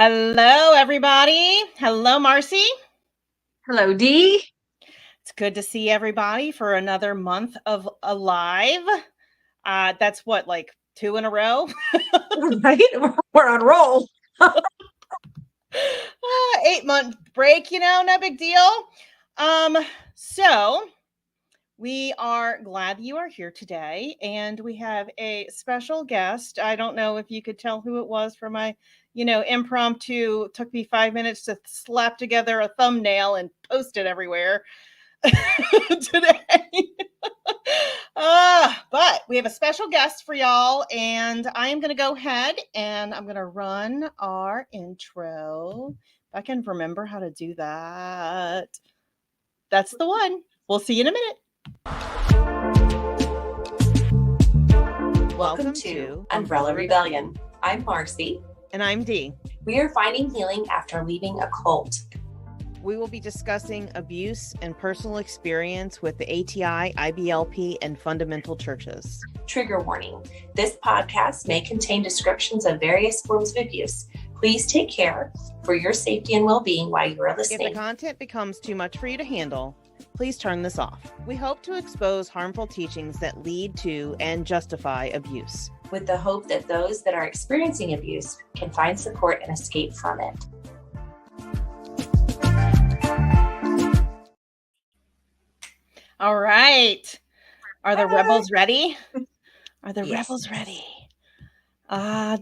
Hello, everybody. Hello, Marcy. Hello, Dee. It's good to see everybody for another month of Alive. That's what, like 2 in a row? Right? We're on roll. 8-month break, no big deal. So we are glad you are here today, and we have a special guest. I don't know if you could tell who it was from my, impromptu. Took me 5 minutes to slap together a thumbnail and post it everywhere today. But we have a special guest for y'all, and I am going to go ahead and I'm going to run our intro. If I can remember how to do that. That's the one. We'll see you in a minute. Welcome to Umbrella Rebellion. I'm Marcy. And I'm Dee. We are finding healing after leaving a cult. We will be discussing abuse and personal experience with the ATI, IBLP, and fundamental churches. Trigger warning. This podcast may contain descriptions of various forms of abuse. Please take care for your safety and well-being while you are listening. If the content becomes too much for you to handle, please turn this off. We hope to expose harmful teachings that lead to and justify abuse, with the hope that those that are experiencing abuse can find support and escape from it. All right. Are the rebels ready? Are the rebels ready?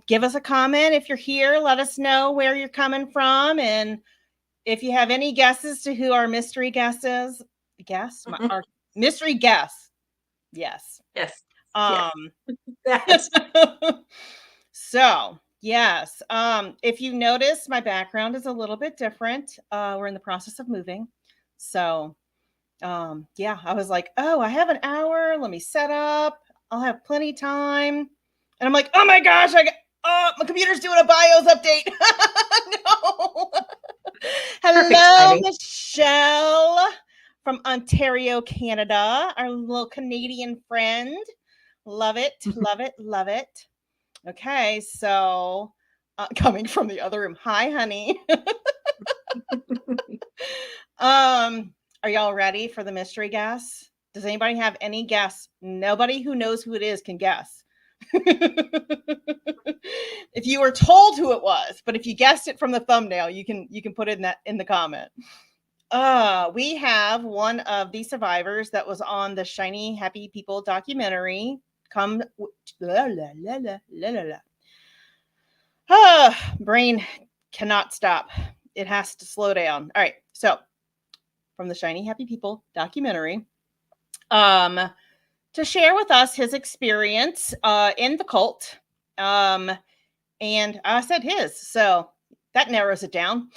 Give us a comment if you're here. Let us know where you're coming from. And if you have any guesses to who our mystery guest is, our mystery guest. Yes. Yes. Yes. So, yes. If you notice, my background is a little bit different. We're in the process of moving. So, I was like, oh, I have an hour. Let me set up. I'll have plenty of time. And I'm like, oh my gosh, my computer's doing a BIOS update. No. Hello, Michelle from Ontario, Canada, our little Canadian friend. Love it, love it, love it. Okay, so coming from the other room. Hi, honey. Are y'all ready for the mystery guess? Does anybody have any guess? Nobody who knows who it is can guess. If you were told who it was, but if you guessed it from the thumbnail, you can put it in the comment. We have one of the survivors that was on the Shiny Happy People documentary. Brain cannot stop. It has to slow down. All right, so from the Shiny Happy People documentary, to share with us his experience in the cult. And I said his, so that narrows it down.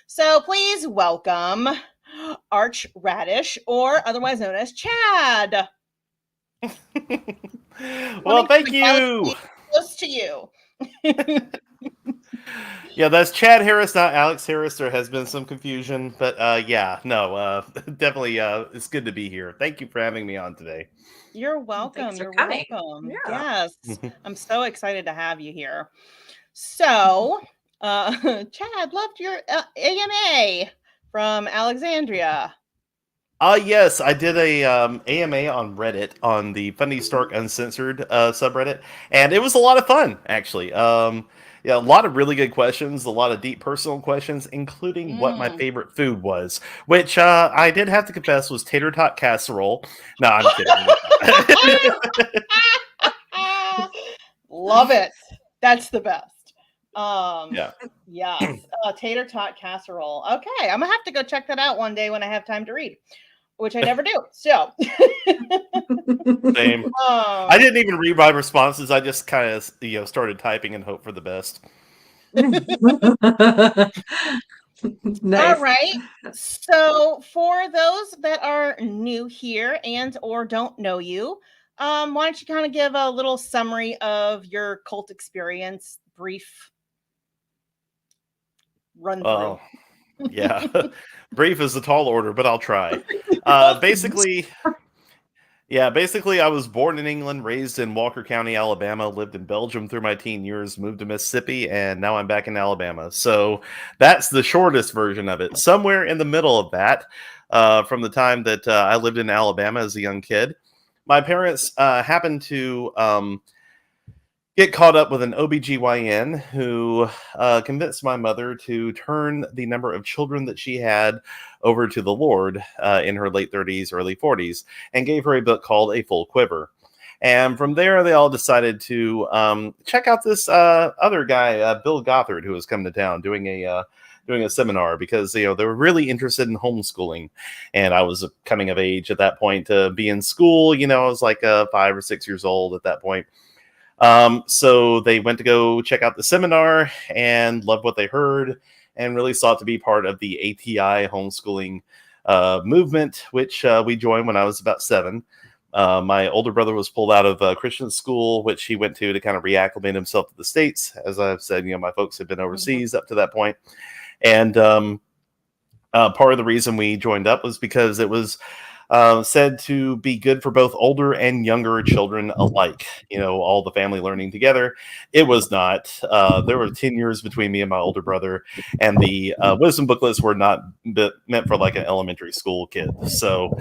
So please welcome Arch Radish, or otherwise known as Chad. Well, thank you. Close to you. Yeah, that's Chad Harris, not Alex Harris. There has been some confusion, but definitely, it's good to be here. Thank you for having me on today. You're welcome. You're welcome. Yeah. Yes, I'm so excited to have you here. So, Chad, loved your AMA from Alexandria. Yes, I did a AMA on Reddit on the Funny Stark Uncensored subreddit, and it was a lot of fun, actually. Yeah, a lot of really good questions, a lot of deep personal questions, including what my favorite food was, which I did have to confess was tater tot casserole. No, I'm kidding. Love it. That's the best. Yes, tater tot casserole. Okay, I'm gonna have to go check that out one day when I have time to read, which I never do. So same. I didn't even read my responses. I just kind of started typing and hope for the best. Nice. All right. So for those that are new here and or don't know you, why don't you kind of give a little summary of your cult experience, brief run through? Yeah, brief is a tall order, but I'll try. Basically, Yeah, basically, I was born in England, raised in Walker County, Alabama, lived in Belgium through my teen years, moved to Mississippi, and now I'm back in Alabama. So that's the shortest version of it. Somewhere in the middle of that, from the time that I lived in Alabama as a young kid, my parents happened to get caught up with an OBGYN who convinced my mother to turn the number of children that she had over to the Lord in her late 30s, early 40s, and gave her a book called A Full Quiver. And from there, they all decided to check out this other guy, Bill Gothard, who was coming to town doing a seminar because they were really interested in homeschooling, and I was coming of age at that point to be in school. I was like 5 or 6 years old at that point. So they went to go check out the seminar and loved what they heard and really sought to be part of the ATI homeschooling movement, which we joined when I was about 7. My older brother was pulled out of Christian school, which he went to kind of reacclimate himself to the States. As I've said, my folks had been overseas up to that point. And part of the reason we joined up was because it was said to be good for both older and younger children alike. All the family learning together. It was not. There were 10 years between me and my older brother, and the wisdom booklets were not meant for like an elementary school kid. So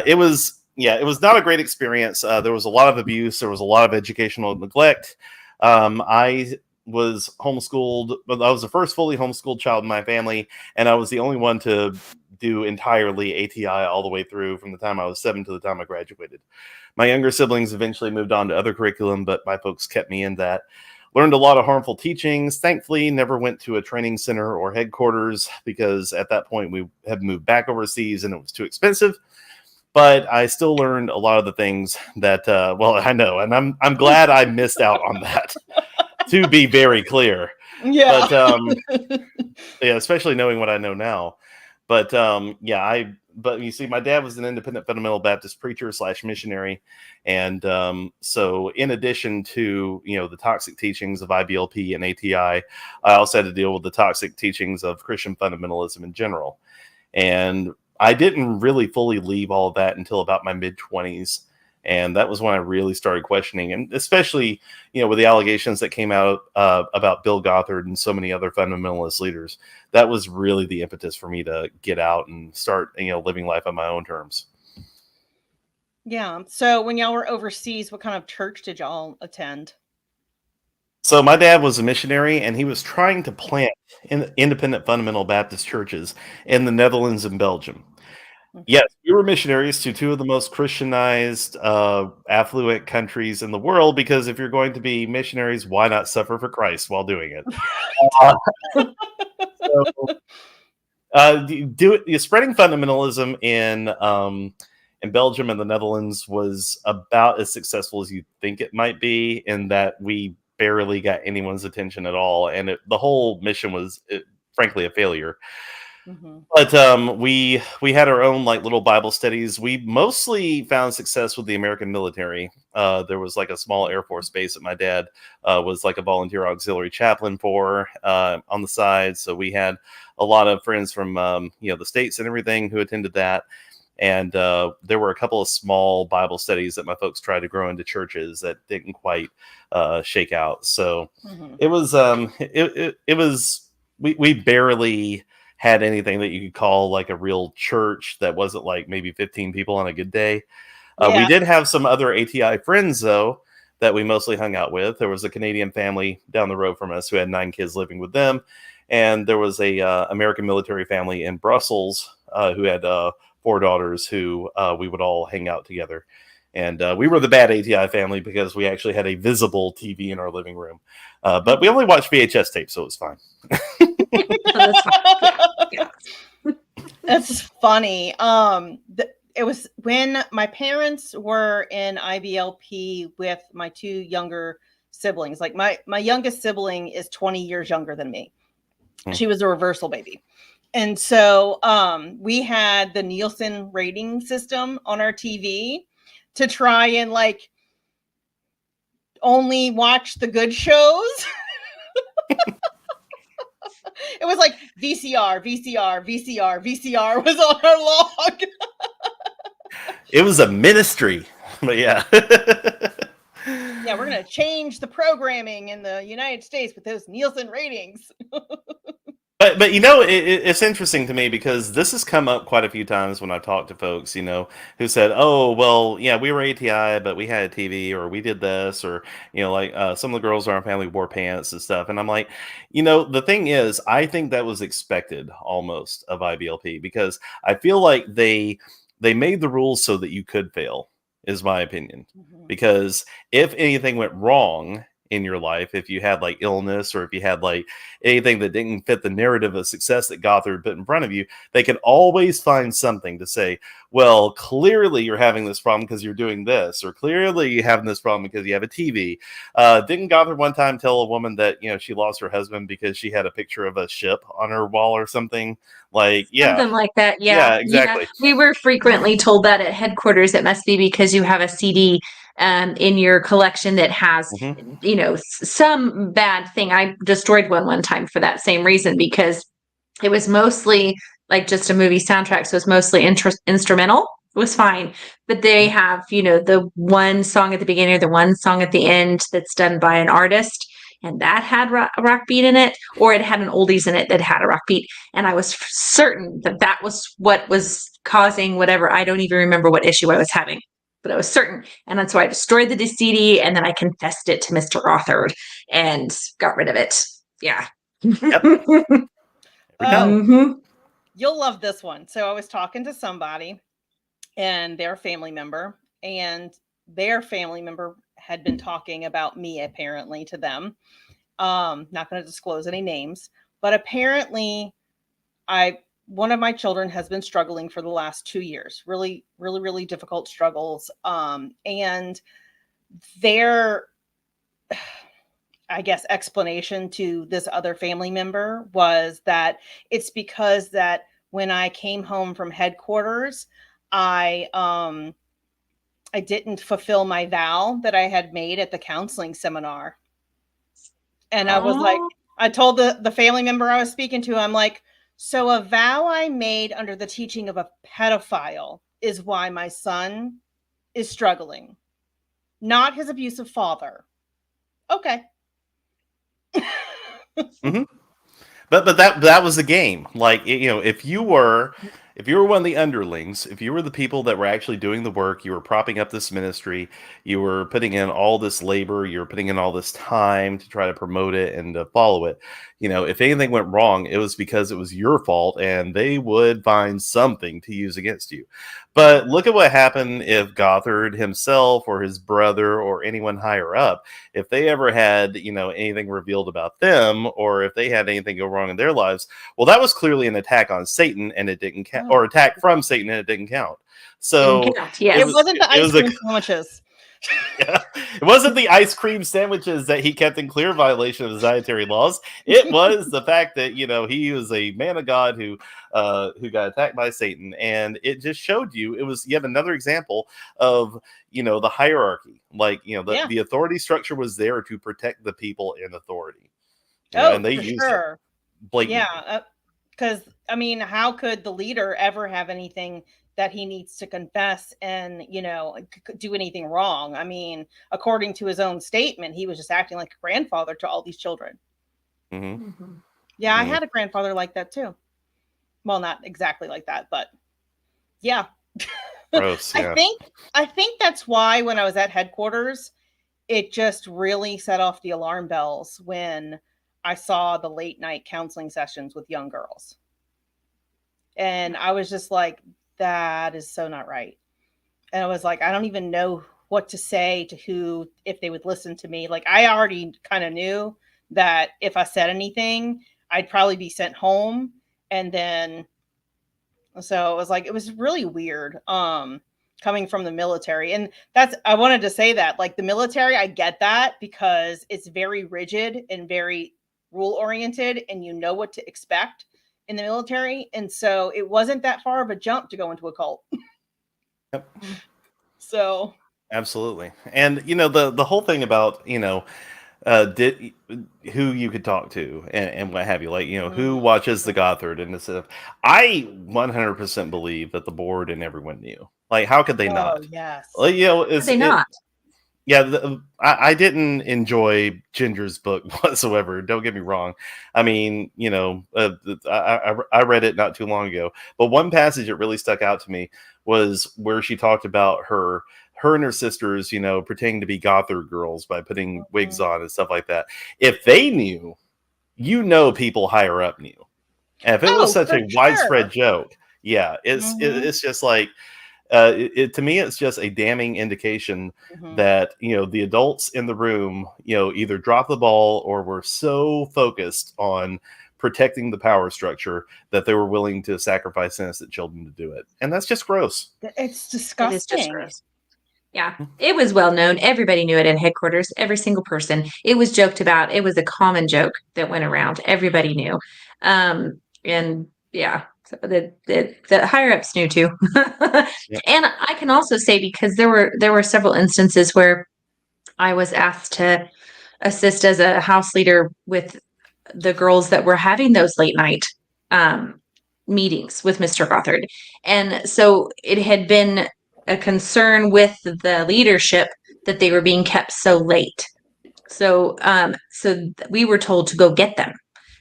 it was. Yeah, it was not a great experience. There was a lot of abuse. There was a lot of educational neglect. I was homeschooled, but I was the first fully homeschooled child in my family, and I was the only one to do entirely ATI all the way through from the time I was 7 to the time I graduated. My younger siblings eventually moved on to other curriculum, but my folks kept me in that. Learned a lot of harmful teachings. Thankfully, never went to a training center or headquarters because at that point we had moved back overseas and it was too expensive. But I still learned a lot of the things that, I know, and I'm glad I missed out on that. To be very clear, Yeah. but yeah, especially knowing what I know now. But but you see, my dad was an independent fundamental Baptist preacher / missionary, and so in addition to the toxic teachings of IBLP and ATI, I also had to deal with the toxic teachings of Christian fundamentalism in general, and I didn't really fully leave all of that until about my mid-20s. And that was when I really started questioning, and especially, with the allegations that came out about Bill Gothard and so many other fundamentalist leaders, that was really the impetus for me to get out and start, living life on my own terms. Yeah. So when y'all were overseas, what kind of church did y'all attend? So my dad was a missionary, and he was trying to plant independent fundamental Baptist churches in the Netherlands and Belgium. Yes, we were missionaries to 2 of the most Christianized, affluent countries in the world, because if you're going to be missionaries, why not suffer for Christ while doing it? Spreading fundamentalism in Belgium and the Netherlands was about as successful as you think it might be, in that we barely got anyone's attention at all, and the whole mission was, frankly, a failure. Mm-hmm. But we had our own like little Bible studies. We mostly found success with the American military. There was like a small Air Force base that my dad was like a volunteer auxiliary chaplain for on the side. So we had a lot of friends from the States and everything who attended that. And there were a couple of small Bible studies that my folks tried to grow into churches that didn't quite shake out. So it was it was we barely had anything that you could call like a real church that wasn't like maybe 15 people on a good day. We did have some other ATI friends, though, that we mostly hung out with. There was a Canadian family down the road from us who had 9 kids living with them. And there was a American military family in Brussels who had 4 daughters who we would all hang out together. And we were the bad ATI family because we actually had a visible TV in our living room. But we only watched VHS tapes, so it was fine. That's fine. Yeah. That's funny. It was when my parents were in IBLP with my 2 younger siblings. Like my youngest sibling is 20 years younger than me. She was a reversal baby. And so we had the Nielsen rating system on our TV to try and like only watch the good shows. It was like VCR was on our log. It was a ministry, but yeah. Yeah, we're gonna change the programming in the United States with those Nielsen ratings. But you know, it's interesting to me because this has come up quite a few times when I talk to folks, who said, "Oh, well, yeah, we were ATI, but we had a TV, or we did this, or like some of the girls in our family wore pants and stuff." And I'm like, the thing is, I think that was expected almost of IBLP because I feel like they made the rules so that you could fail, is my opinion. Mhm. Because if anything went wrong in your life, if you had like illness or if you had like anything that didn't fit the narrative of success that Gothard put in front of you, they could always find something to say, well, clearly you're having this problem because you're doing this, or clearly you're having this problem because you have a TV. Didn't Gothard one time tell a woman that, she lost her husband because she had a picture of a ship on her wall or something? Like, yeah, Something like that. Yeah. yeah, exactly. We were frequently told that at headquarters. It must be because you have a CD in your collection that has, Hmm. some bad thing. I destroyed one time for that same reason because it was mostly like just a movie soundtrack. So it's mostly instrumental. It was fine. But they have, the one song at the beginning or the one song at the end that's done by an artist. And that had a rock beat in it, or it had an oldies in it that had a rock beat. And I was certain that that was what was causing whatever. I don't even remember what issue I was having, but I was certain. And then so I destroyed the CD and then I confessed it to Mr. Gothard and got rid of it. Yeah. Yep. Oh, Mhm. you'll love this one. So I was talking to somebody and their family member, and their family member had been talking about me apparently to them. Not going to disclose any names, but apparently one of my children has been struggling for the last 2 years, really, really, really difficult struggles. And their, I guess, explanation to this other family member was that it's because that when I came home from headquarters, I didn't fulfill my vow that I had made at the counseling seminar. And I was like, Oh. I told the family member I was speaking to, I'm like, so a vow I made under the teaching of a pedophile is why my son is struggling, not his abusive father. Okay. Hmm. But that was the game. Like, if you were one of the underlings, if you were the people that were actually doing the work, you were propping up this ministry, you were putting in all this labor, you were putting in all this time to try to promote it and to follow it. If anything went wrong, it was because it was your fault, and they would find something to use against you. But look at what happened if Gothard himself or his brother or anyone higher up, if they ever had, anything revealed about them, or if they had anything go wrong in their lives, well, that was clearly an attack on Satan, and it didn't count, or attack from Satan, and it didn't count. So Yes. It wasn't the it ice was a cream sandwiches. yeah, it wasn't the ice cream sandwiches that he kept in clear violation of his dietary laws. It was the fact that he was a man of God who got attacked by Satan, and it just showed you it was yet another example of the hierarchy. Like Yeah. the authority structure was there to protect the people in authority. Oh, And they for used it sure. blatantly. Yeah. Because, I mean, how could the leader ever have anything that he needs to confess and, do anything wrong? I mean, according to his own statement, he was just acting like a grandfather to all these children. Mm-hmm. Mm-hmm. Yeah, I had a grandfather like that too. Well, not exactly like that, but yeah. Gross. I Yeah. think that's why when I was at headquarters, it just really set off the alarm bells when I saw the late night counseling sessions with young girls. And I was just like, that is so not right. And I was like, I don't even know what to say to who, if they would listen to me. Like, I already kind of knew that if I said anything, I'd probably be sent home. And then, so it was like, it was really weird. Coming from the military. And I wanted to say that, like, the military, I get that because it's very rigid and very rule oriented, and you know what to expect in the military. And so it wasn't that far of a jump to go into a cult. Yep. So Absolutely. And the whole thing about did who you could talk to and what have you, like, who Mm. watches the Gothard and this stuff. I 100% believe that the board and everyone knew. Like, how could they Oh, not? yes. Like, Are they not? yeah, I didn't enjoy Ginger's book whatsoever. Don't get me wrong. I mean, I read it not too long ago, but one passage that really stuck out to me was where she talked about her and her sisters, pretending to be Gothard girls by putting wigs Mhm. on and stuff like that. If they knew, people higher up knew. And if it was Oh, such for a widespread sure. joke, yeah, Mhm, it's just like to me, it's just a damning indication mhm. that the adults in the room, either dropped the ball or were so focused on protecting the power structure that they were willing to sacrifice innocent children to do it, and that's just gross. It's It is just disgusting. gross. Yeah, it was well known. Everybody knew it in headquarters, every single person. It was joked about. It was a common joke that went around. Everybody knew. And yeah, so the higher ups knew too. Yeah. And I can also say, because there were several instances where I was asked to assist as a house leader with the girls that were having those late night um, meetings with Mr. Gothard. And so it had been a concern with the leadership that they were being kept so late. So we were told to go get them.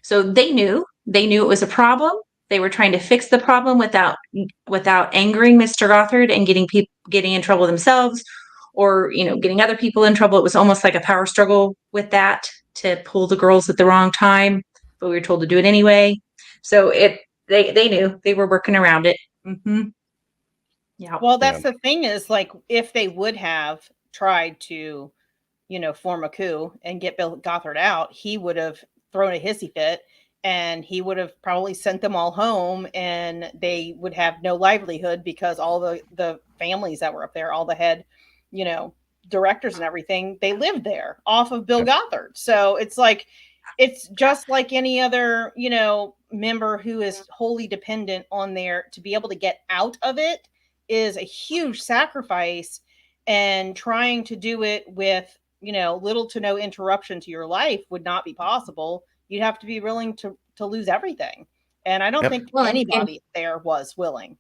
So they knew it was a problem. They were trying to fix the problem without angering Mr. Gothard and getting in trouble themselves, or getting other people in trouble. It was almost like a power struggle with that, to pull the girls at the wrong time, but we were told to do it anyway. So they knew, they were working around it. Mm-hmm. Yeah. Well, Yeah. that's the thing is, like, if they would have tried to, form a coup and get Bill Gothard out, he would have thrown a hissy fit and he would have probably sent them all home and they would have no livelihood because all the families that were up there, all the head, you know, directors and everything, they lived there off of Bill Yeah. Gothard. So it's like it's just like any other, member who is wholly dependent on their to be able to get out of it is a huge sacrifice, and trying to do it with little to no interruption to your life would not be possible. You'd have to be willing to lose everything, and I don't Yep. think Well, and anybody there was willing.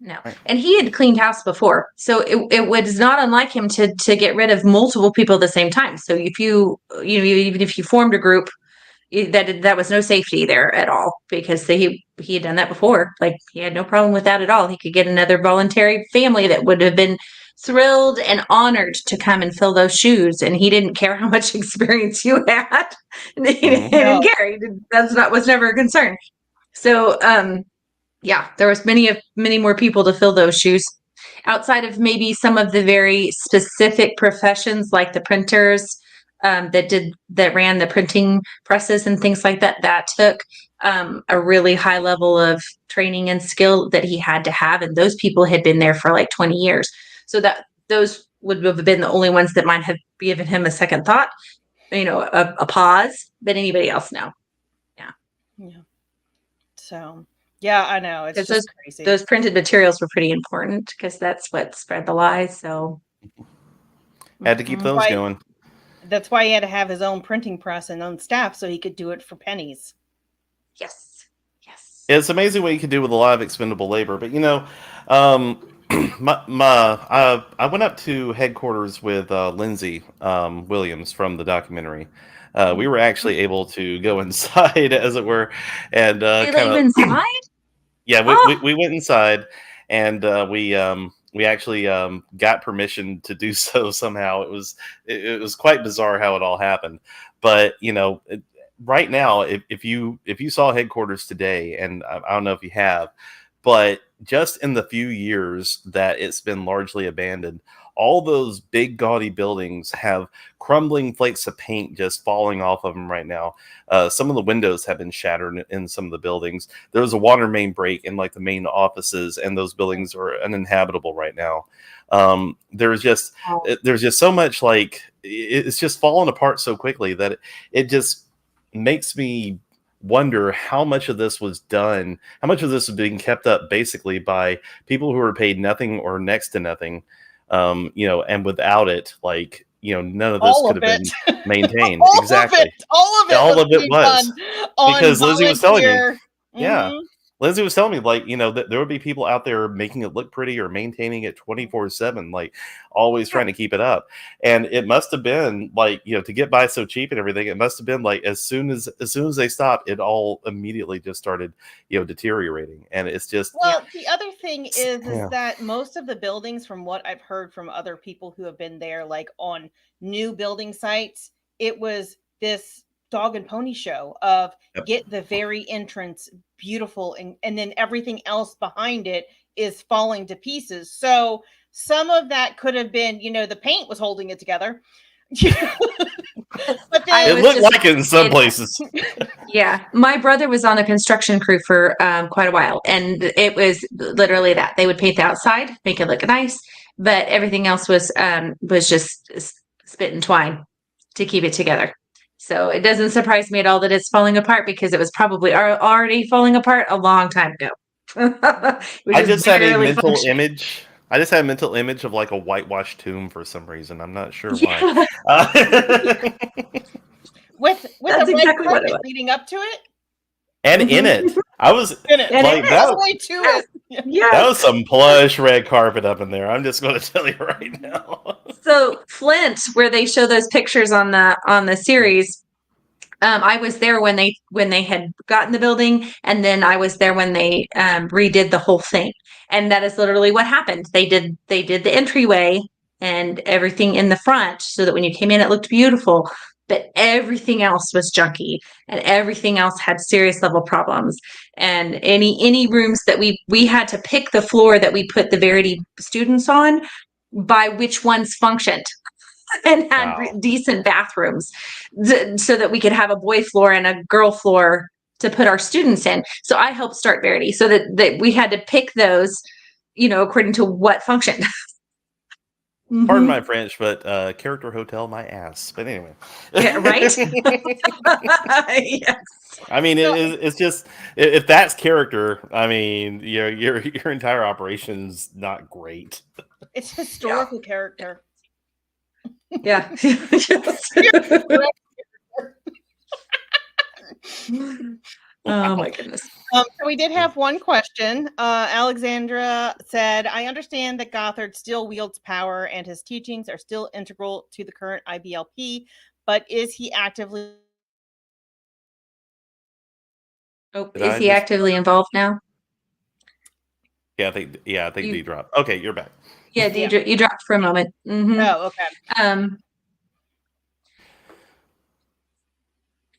no, Right. and he had cleaned house before, so it was not unlike him to get rid of multiple people at the same time. So if even if you formed a group, that was no safety there at all, because he had done that before. Like, he had no problem with that at all. He could get another voluntary family that would have been thrilled and honored to come and fill those shoes, and he didn't care how much experience you had. He Mhm. didn't No. care. Was never a concern. So yeah, there was many more people to fill those shoes, outside of maybe some of the very specific professions, like the printers, that ran the printing presses and things like that. That took a really high level of training and skill that he had to have, and those people had been there for like 20 years. So that those would have been the only ones that might have given him a second thought, a pause. But anybody else, no. Yeah, Yeah. So, yeah, I know. It's because those just crazy. those printed materials were pretty important, because that's what spread the lies. So Had to keep Mhm. those going. That's why he had to have his own printing press and own staff so he could do it for pennies. yes, yes. It's amazing what you can do with a lot of expendable labor. But um, I went up to headquarters with Lindsay Williams from the documentary. We were actually able to go inside, as it were, and They let kind you of inside? yeah, Oh, we went inside, and we actually got permission to do so somehow. It was quite bizarre how it all happened, but right now, if you saw headquarters today, and I don't know if you have, but just in the few years that it's been largely abandoned, all those big gaudy buildings have crumbling flakes of paint just falling off of them right now. Some of the windows have been shattered in some of the buildings. There was a water main break in like the main offices, and those buildings are uninhabitable right now. There's just so much, like, it's just fallen apart so quickly that it just makes me wonder how much of this was done, how much of this is being kept up basically by people who are paid nothing or next to nothing, and without it, like, none of this All could of have it. been maintained. All Exactly. of it All was of it being was. done on Because Lindsay was telling me, volunteer. yeah. Mhm. Lindsay was telling me, like, that there would be people out there making it look pretty or maintaining it 24/7, like always trying to keep it up. And it must have been like, to get by so cheap and everything, it must have been like as soon as they stopped, it all immediately just started, deteriorating. And it's just Well, the other thing is yeah. that most of the buildings, from what I've heard from other people who have been there, like on new building sites, it was this dog and pony show of Yep. get the very entrance beautiful, and then everything else behind it is falling to pieces. So some of that could have been, the paint was holding it together. But I It then was looked just like it in some places. Yeah, my brother was on a construction crew for quite a while, and it was literally that they would paint the outside, make it look nice, but everything else was just spit and twine to keep it together. So it doesn't surprise me at all that it's falling apart because it was probably already falling apart a long time ago. It was I just just had a barely mental functioning. image. I just had a mental image of like a whitewashed tomb for some reason. I'm not sure why. Yeah, with that's a red exactly what it carpet was. leading up to it, And in Mhm. it, I was in it, And it like all that. the is. way to Yes, it. That yes. was some plush red carpet up in there. I'm just going to tell you right now. So Flint, where they show those pictures on the series, I was there when they had gotten the building, and then I was there when they redid the whole thing. And that is literally what happened. They did the entryway and everything in the front so that when you came in, it looked beautiful. But everything else was junky, and everything else had serious level problems. And any rooms that we had to pick the floor that we put the Verity students on by which ones functioned and had Wow. decent bathrooms so that we could have a boy floor and a girl floor to put our students in. So I helped start Verity so that we had to pick those, according to what function. Pardon Hmm. my French, but character hotel my ass. But anyway. Yeah, right? Yeah. I mean, So it's just if that's character, I mean, your entire operation's not great. it's Yeah. historical character. Yeah. Yes. Oh my goodness. So we did have one question. Alexandra said, I understand that Gothard still wields power and his teachings are still integral to the current IBLP, but is he actively? Oh, Did is I he just? actively involved now? I think D You, dropped. Okay, you're back. yeah, Yeah. Deidre, you dropped for a moment. Oh, okay. Um,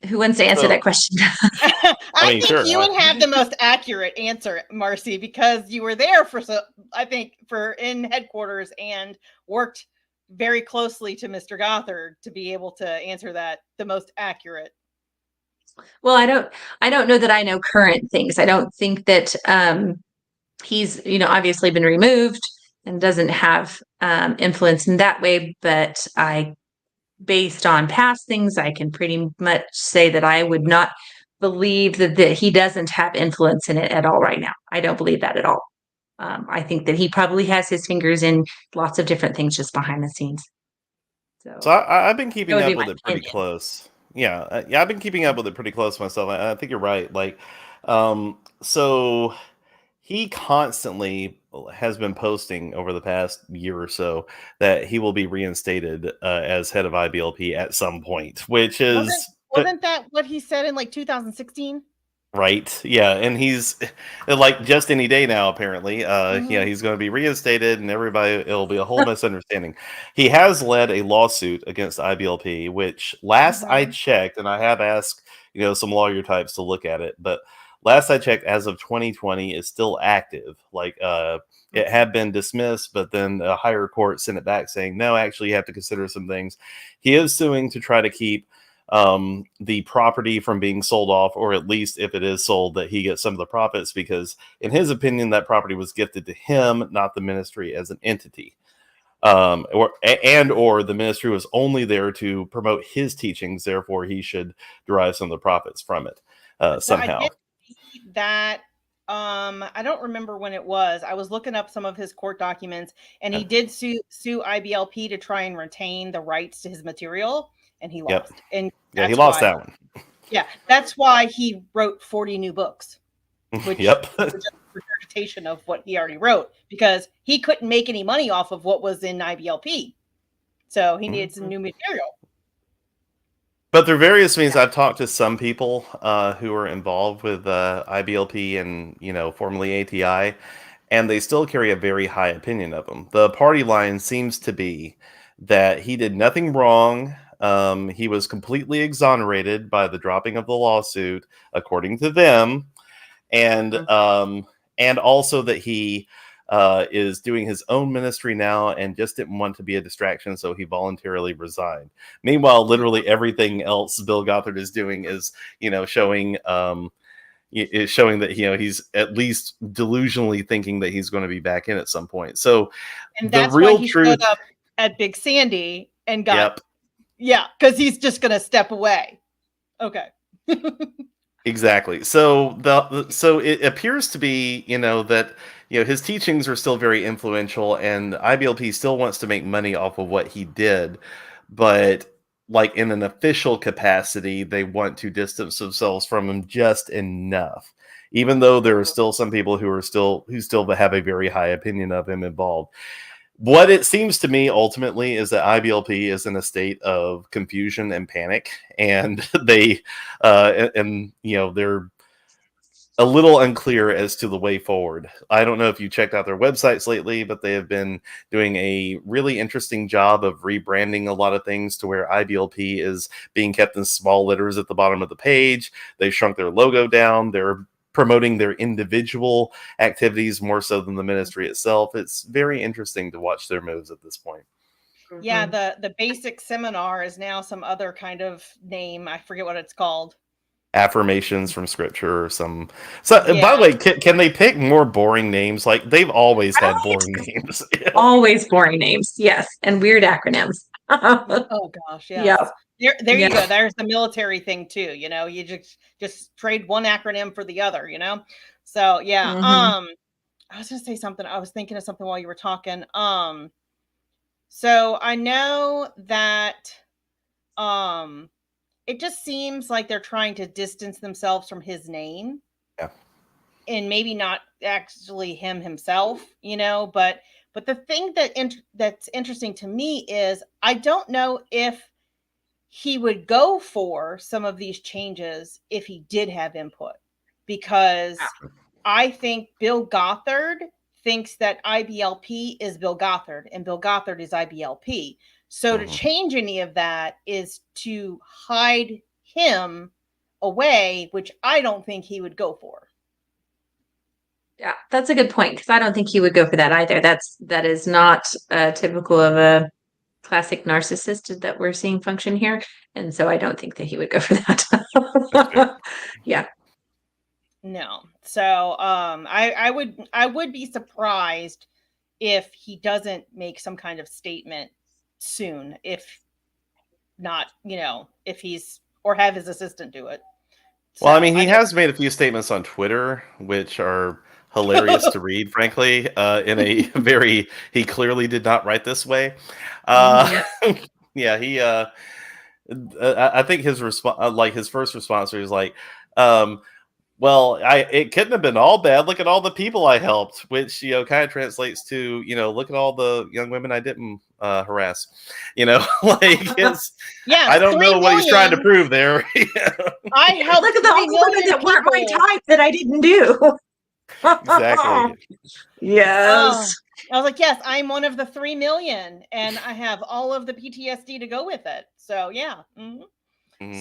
who wants to answer So, that question? I I mean, think sure. you would have the most accurate answer, Marcy, because you were there I think for in headquarters and worked very closely to Mr. Gothard to be able to answer that the most accurate. Well, I don't know that I know current things. I don't think that he's, obviously been removed and doesn't have influence in that way, but based on past things, I can pretty much say that I would not believe that he doesn't have influence in it at all right now. I don't believe that at all. I think that he probably has his fingers in lots of different things just behind the scenes. So So I've been that keeping would be up my with it pretty opinion. close. Yeah, I've been keeping up with it pretty close myself. I think you're right. Like, so he constantly has been posting over the past year or so that he will be reinstated as head of IBLP at some point, which Wasn't is wasn't that what he said in like 2016? right. Yeah, and he's like just any day now. Apparently, Mm-hmm. he's going to be reinstated, and everybody it'll be a whole misunderstanding. He has led a lawsuit against IBLP, which last I Mm-hmm. checked, and I have asked some lawyer types to look at it, but last I checked, as of 2020, is still active. Like, it had been dismissed, but then a higher court sent it back saying no, actually, you have to consider some things. He is suing to try to keep the property from being sold off, or at least if it is sold, that he gets some of the profits, because in his opinion, that property was gifted to him, not the ministry as an entity. Or the ministry was only there to promote his teachings, therefore he should derive some of the profits from it So I somehow. did see that I don't remember when it was. I was looking up some of his court documents, and he did sue IBLP to try and retain the rights to his material, and he Yep. lost. And Yeah, he that's lost why, that one. yeah, that's why he wrote 40 new books, which Yep. were just regurgitation of what he already wrote, because he couldn't make any money off of what was in IBLP. So he needed some new material. But through various means, I've talked to some people who are involved with IBLP and, formerly ATI, and they still carry a very high opinion of him. The party line seems to be that he did nothing wrong. He was completely exonerated by the dropping of the lawsuit, according to them, and also that he is doing his own ministry now and just didn't want to be a distraction, so he voluntarily resigned. Meanwhile, literally everything else Bill Gothard is doing is, showing that he's at least delusionally thinking that he's going to be back in at some point. So And the that's why real he truth, showed up at Big Sandy and got, yep, yeah, because he's just going to step away. Okay. exactly. So so it appears to be, that his teachings are still very influential, and IBLP still wants to make money off of what he did, but like in an official capacity, they want to distance themselves from him just enough. Even though there are still some people who still have a very high opinion of him involved. What it seems to me ultimately is that IBLP is in a state of confusion and panic, and they're a little unclear as to the way forward. I don't know if you checked out their websites lately, but they have been doing a really interesting job of rebranding a lot of things to where IBLP is being kept in small letters at the bottom of the page. They've shrunk their logo down. They're promoting their individual activities more so than the ministry itself. It's very interesting to watch their moves at this point. Yeah, the basic seminar is now some other kind of name. I forget what it's called. Affirmations from scripture or some. So, by the way, can they pick more boring names? Like, they've always had boring names. Always boring names, yes, and weird acronyms. Oh gosh, yes. Yeah. There you go. There's the military thing too. You just trade one acronym for the other. So yeah. I was gonna say something. I was thinking of something while you were talking. So I know that it just seems like they're trying to distance themselves from his name. Yeah. And maybe not actually him himself, but the thing that's interesting to me is I don't know if he would go for some of these changes if he did have input, because I think Bill Gothard thinks that IBLP is Bill Gothard and Bill Gothard is IBLP. So to change any of that is to hide him away, which I don't think he would go for. Yeah, that's a good point, because I don't think he would go for that either. That is not typical of a classic narcissist that we're seeing function here, and so I don't think that he would go for that. Yeah. No. So I would be surprised if he doesn't make some kind of statement soon, if not, if he's, or have his assistant do it. Well, I mean, he has made a few statements on Twitter, which are hilarious to read, frankly, in a very, he clearly did not write this way. Yeah, he, I think his response, like his first response was like, well, it couldn't have been all bad. Look at all the people I helped, which, kind of translates to, look at all the young women I didn't harass. Like it's, yeah, I don't know what he's trying to prove there. I helped. Look at the old women that weren't my type that I didn't do. Exactly. Yes. I was like, yes, I'm one of the 3 million, and I have all of the PTSD to go with it. So yeah.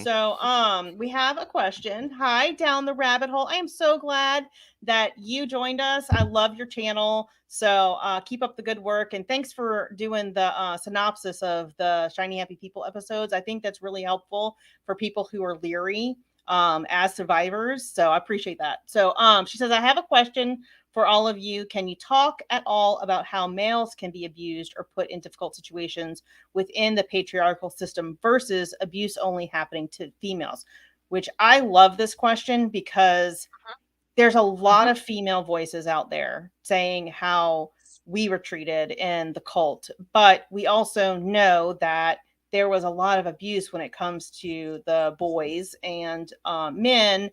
So we have a question. Hi, down the rabbit hole. I am so glad that you joined us. I love your channel. So keep up the good work, and thanks for doing the synopsis of the Shiny Happy People episodes. I think that's really helpful for people who are leery as survivors. So I appreciate that. So she says, I have a question for all of you. Can you talk at all about how males can be abused or put in difficult situations within the patriarchal system versus abuse only happening to females? Which I love this question, because there's a lot of female voices out there saying how we were treated in the cult, but we also know that there was a lot of abuse when it comes to the boys and men.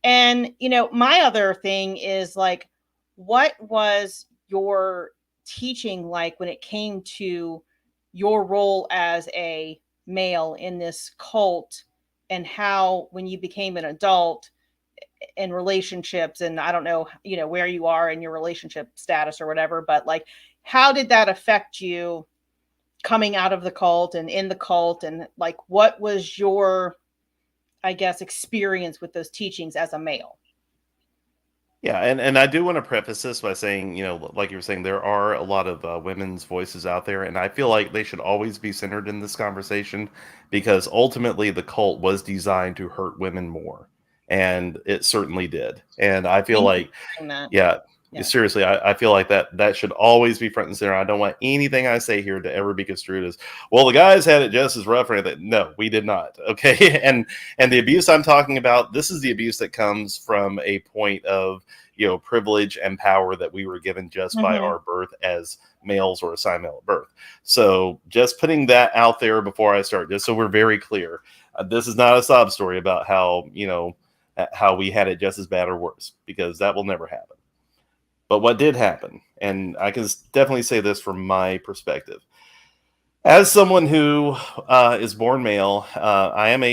And, my other thing is like, what was your teaching like when it came to your role as a male in this cult, and how, when you became an adult in relationships, and I don't know, where you are in your relationship status or whatever, but like, how did that affect you coming out of the cult and in the cult? And like, what was your, I guess, experience with those teachings as a male? Yeah, and I do want to preface this by saying, like you were saying, there are a lot of women's voices out there, and I feel like they should always be centered in this conversation because ultimately the cult was designed to hurt women more, and it certainly did. And I feel Thank you like, for saying that. yeah, Yeah. seriously, I feel like that should always be front and center. I don't want anything I say here to ever be construed as, well, the guys had it just as rough or anything. No, we did not. Okay, and the abuse I'm talking about, this is the abuse that comes from a point of privilege and power that we were given just by our birth as males or assigned male at birth. So just putting that out there before I start, just so we're very clear, this is not a sob story about how we had it just as bad or worse, because that will never happen. But what did happen, and I can definitely say this from my perspective, as someone who is born male, I'm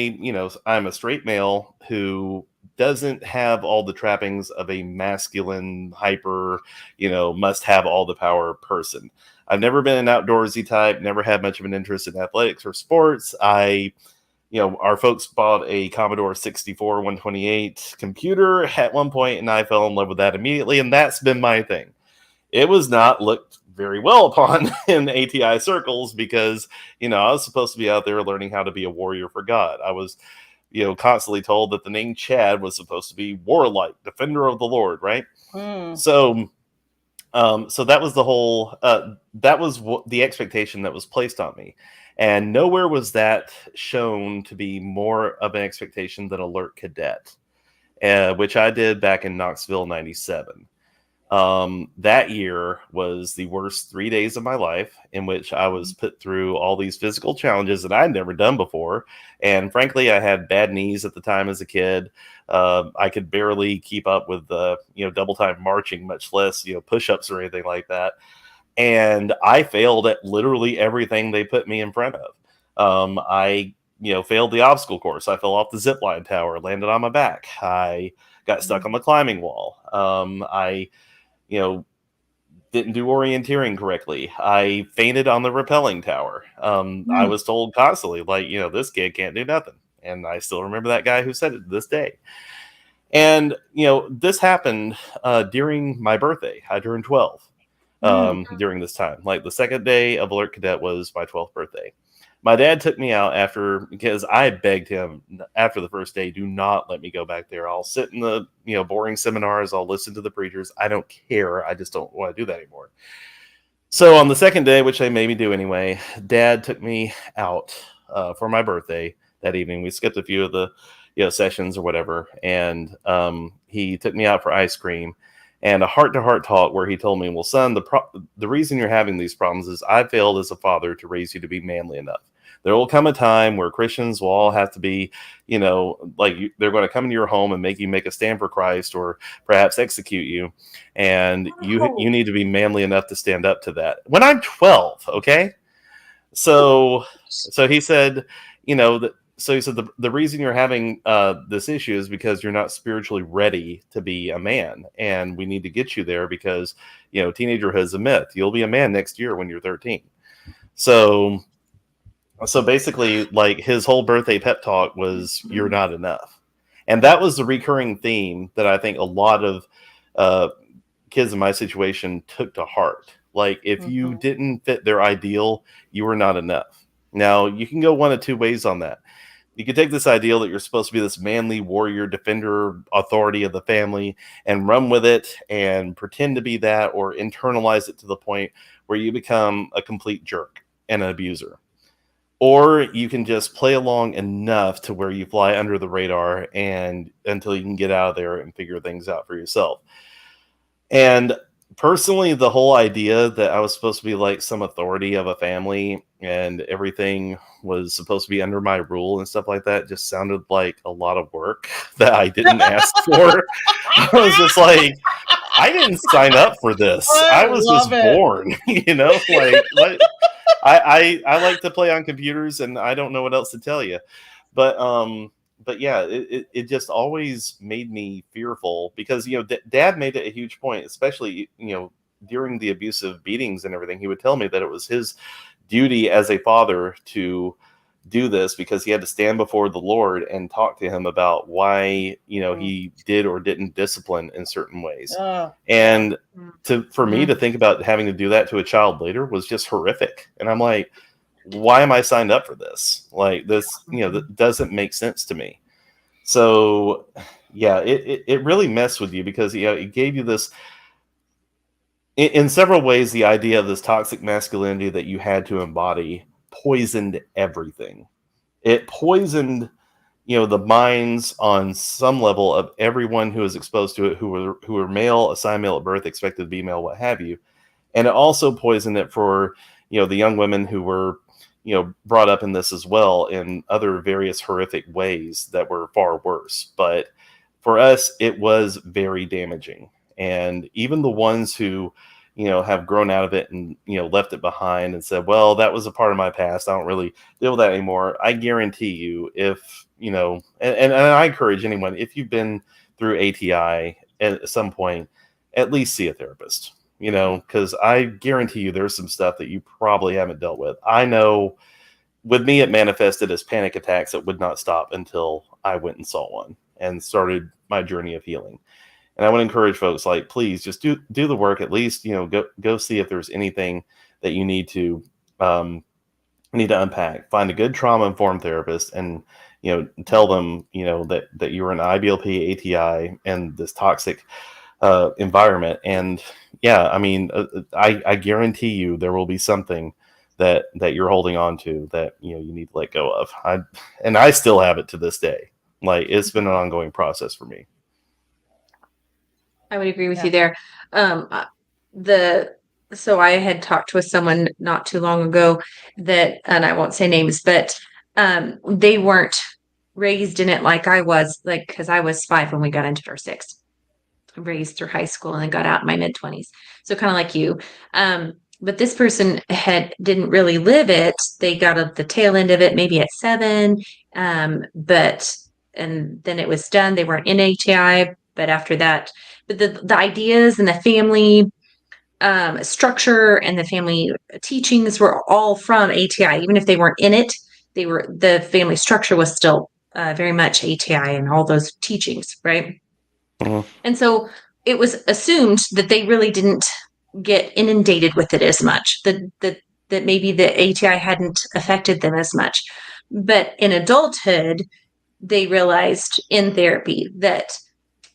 a straight male who doesn't have all the trappings of a masculine, hyper, must have all the power person. I've never been an outdoorsy type, never had much of an interest in athletics or sports. Our folks bought a Commodore 64 128 computer at one point, and I fell in love with that immediately, and that's been my thing. It was not looked very well upon in ATI circles because, I was supposed to be out there learning how to be a warrior for God. I was, constantly told that the name Chad was supposed to be warlike, defender of the Lord, right? So, so that was the whole, that was the expectation that was placed on me. And nowhere was that shown to be more of an expectation than Alert Cadet, which I did back in Knoxville, 97. That year was the worst 3 days of my life, in which I was put through all these physical challenges that I'd never done before. And frankly, I had bad knees at the time as a kid. I could barely keep up with double time marching, much less, push-ups or anything like that. And I failed at literally everything they put me in front of. I failed the obstacle course. I fell off the zip line tower, landed on my back. I got stuck on the climbing wall. I didn't do orienteering correctly. I fainted on the rappelling tower. I was told constantly, like, this kid can't do nothing. And I still remember that guy who said it to this day. And, this happened during my birthday. I turned 12 during this time. Like, the second day of Alert Cadet was my 12th birthday. My dad took me out because I begged him after the first day, do not let me go back there. I'll sit in the, boring seminars. I'll listen to the preachers. I don't care. I just don't want to do that anymore. So on the second day, which they made me do anyway, Dad took me out for my birthday that evening. We skipped a few of the, sessions or whatever. And he took me out for ice cream and a heart-to-heart talk where he told me, well, son, the reason you're having these problems is I failed as a father to raise you to be manly enough. There will come a time where Christians will all have to be, they're going to come into your home and make you make a stand for Christ or perhaps execute you. And you need to be manly enough to stand up to that. When I'm 12, okay? So he said, so he said the reason you're having this issue is because you're not spiritually ready to be a man. And we need to get you there because, teenagerhood is a myth. You'll be a man next year when you're 13. So basically, like, his whole birthday pep talk was, you're not enough. And that was the recurring theme that I think a lot of kids in my situation took to heart. Like, if you didn't fit their ideal, you were not enough. Now, you can go one of two ways on that. You could take this ideal that you're supposed to be this manly warrior, defender, authority of the family, and run with it and pretend to be that, or internalize it to the point where you become a complete jerk and an abuser. or you can just play along enough to where you fly under the radar and until you can get out of there and figure things out for yourself. And personally, the whole idea that I was supposed to be like some authority of a family and everything was supposed to be under my rule and stuff like that just sounded like a lot of work that I didn't ask for. I was just like, I didn't sign up for this. I was just born, like I like to play on computers and I don't know what else to tell you. But yeah, it just always made me fearful because, Dad made it a huge point, especially, during the abusive beatings and everything. He would tell me that it was his duty as a father to do this because he had to stand before the Lord and talk to him about why, he did or didn't discipline in certain ways. And for me to think about having to do that to a child later was just horrific. And I'm like, why am I signed up for this? Like this, that doesn't make sense to me. So yeah, it really messed with you because, it gave you this, in several ways, the idea of this toxic masculinity that you had to embody poisoned everything. It poisoned, the minds on some level of everyone who was exposed to it, who were male, assigned male at birth, expected to be male, what have you. And it also poisoned it for, the young women who were, brought up in this as well in other various horrific ways that were far worse. But for us, it was very damaging. And even the ones who, have grown out of it and, left it behind and said, well, that was a part of my past, I don't really deal with that anymore. I guarantee you, if, and I encourage anyone, if you've been through ATI at some point, at least see a therapist, because I guarantee you there's some stuff that you probably haven't dealt with. I know with me, it manifested as panic attacks that would not stop until I went and saw one and started my journey of healing. And I would encourage folks, like, please just do the work. At least, go see if there's anything that you need to unpack. Find a good trauma informed therapist, and tell them that you're an IBLP, ATI, and this toxic environment. And yeah, I mean, I guarantee you there will be something that you're holding on to that you need to let go of. I still have it to this day. Like, it's been an ongoing process for me. I would agree with you there. So I had talked with someone not too long ago that, and I won't say names, but they weren't raised in it like I was, like, because I was 5 when we got into our 6, raised through high school and then got out in my mid-20s. So kind of like you. But this person didn't really live it. They got at the tail end of it, maybe at 7. And then it was done. They weren't in ATI, but after that, but the ideas and the family structure and the family teachings were all from ATI. Even if they weren't in it, the family structure was still very much ATI and all those teachings, right? Mm-hmm. And so it was assumed that they really didn't get inundated with it as much, that maybe the ATI hadn't affected them as much. But in adulthood, they realized in therapy that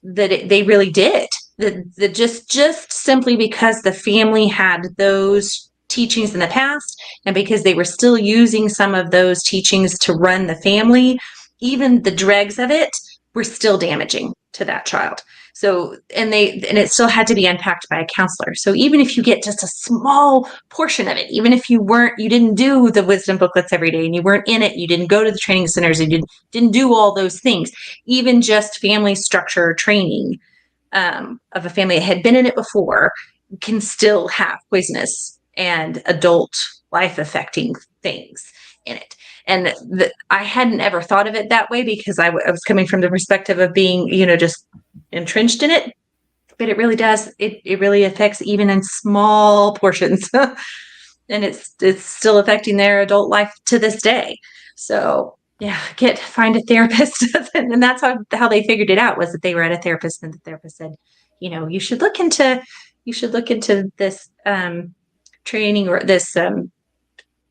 they really did. That just simply because the family had those teachings in the past, and because they were still using some of those teachings to run the family, even the dregs of it were still damaging to that child. So, and it still had to be unpacked by a counselor. So even if you get just a small portion of it, even if you didn't do the wisdom booklets every day and you weren't in it, you didn't go to the training centers, you didn't do all those things, even just family structure training of a family that had been in it before can still have poisonous and adult life affecting things in it. And I hadn't ever thought of it that way because I was coming from the perspective of being, just entrenched in it, but it really does. It really affects even in small portions, and it's still affecting their adult life to this day. So yeah, find a therapist, and that's how they figured it out, was that they were at a therapist, and the therapist said, you should look into this training or this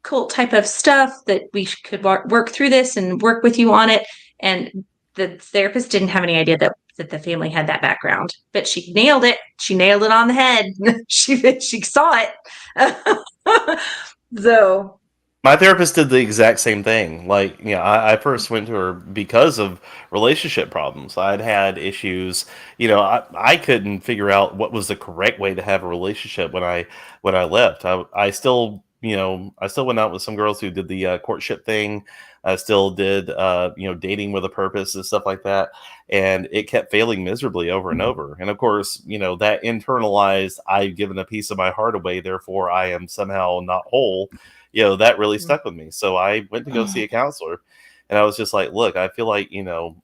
cult type of stuff, that we could work through this and work with you on it. And the therapist didn't have any idea that the family had that background, but she nailed it. She nailed it on the head. she saw it. So My therapist did the exact same thing. Like, I first went to her because of relationship problems. I'd had issues. I couldn't figure out what was the correct way to have a relationship when I left. I still, I still went out with some girls who did the courtship thing. I still did, dating with a purpose and stuff like that. And it kept failing miserably over and over. And of course, that internalized, I've given a piece of my heart away, therefore I am somehow not whole. That really stuck with me. So I went to go see a counselor, and I was just like, look, I feel like,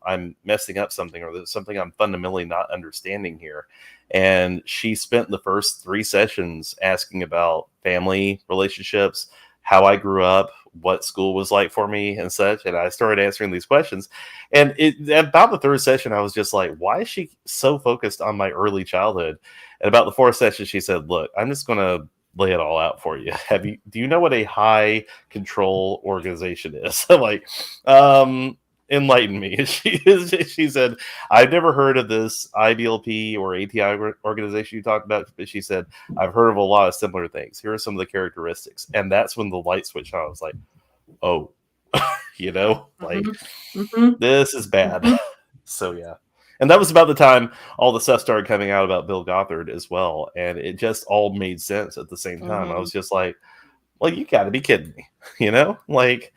I'm messing up something, or there's something I'm fundamentally not understanding here. And she spent the first 3 sessions asking about family relationships, how I grew up, what school was like for me and such. And I started answering these questions. And about the third session, I was just like, why is she so focused on my early childhood? And about the fourth session, she said, look, I'm just going to lay it all out for you. Do you know what a high control organization is? Like, enlighten me. She said, I've never heard of this IBLP or ATI organization you talked about, but she said, I've heard of a lot of similar things. Here are some of the characteristics. And that's when the light switched on. I was like, oh, like, this is bad. So yeah. And that was about the time all the stuff started coming out about Bill Gothard as well. And it just all made sense at the same time. I was just like, well, you got to be kidding me, like,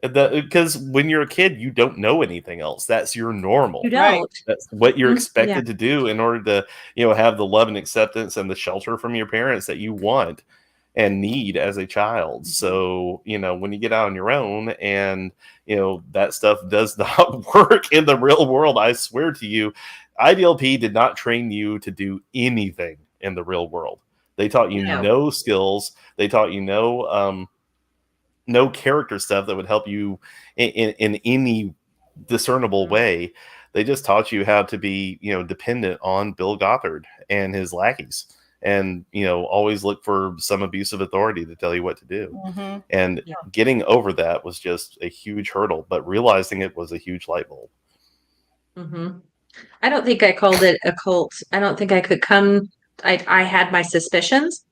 because when you're a kid, you don't know anything else. That's your normal. You Right. don't. That's what you're Yeah. expected to do in order to, have the love and acceptance and the shelter from your parents that you want and need as a child. So, when you get out on your own and, that stuff does not work in the real world, I swear to you, IBLP did not train you to do anything in the real world. They taught you No. no skills. They taught you no character stuff that would help you in any discernible way. They just taught you how to be, dependent on Bill Gothard and his lackeys, and always look for some abusive authority to tell you what to do. And Yeah. getting over that was just a huge hurdle, but realizing it was a huge light bulb. I don't think I called it a cult. I don't think I could come. I had my suspicions,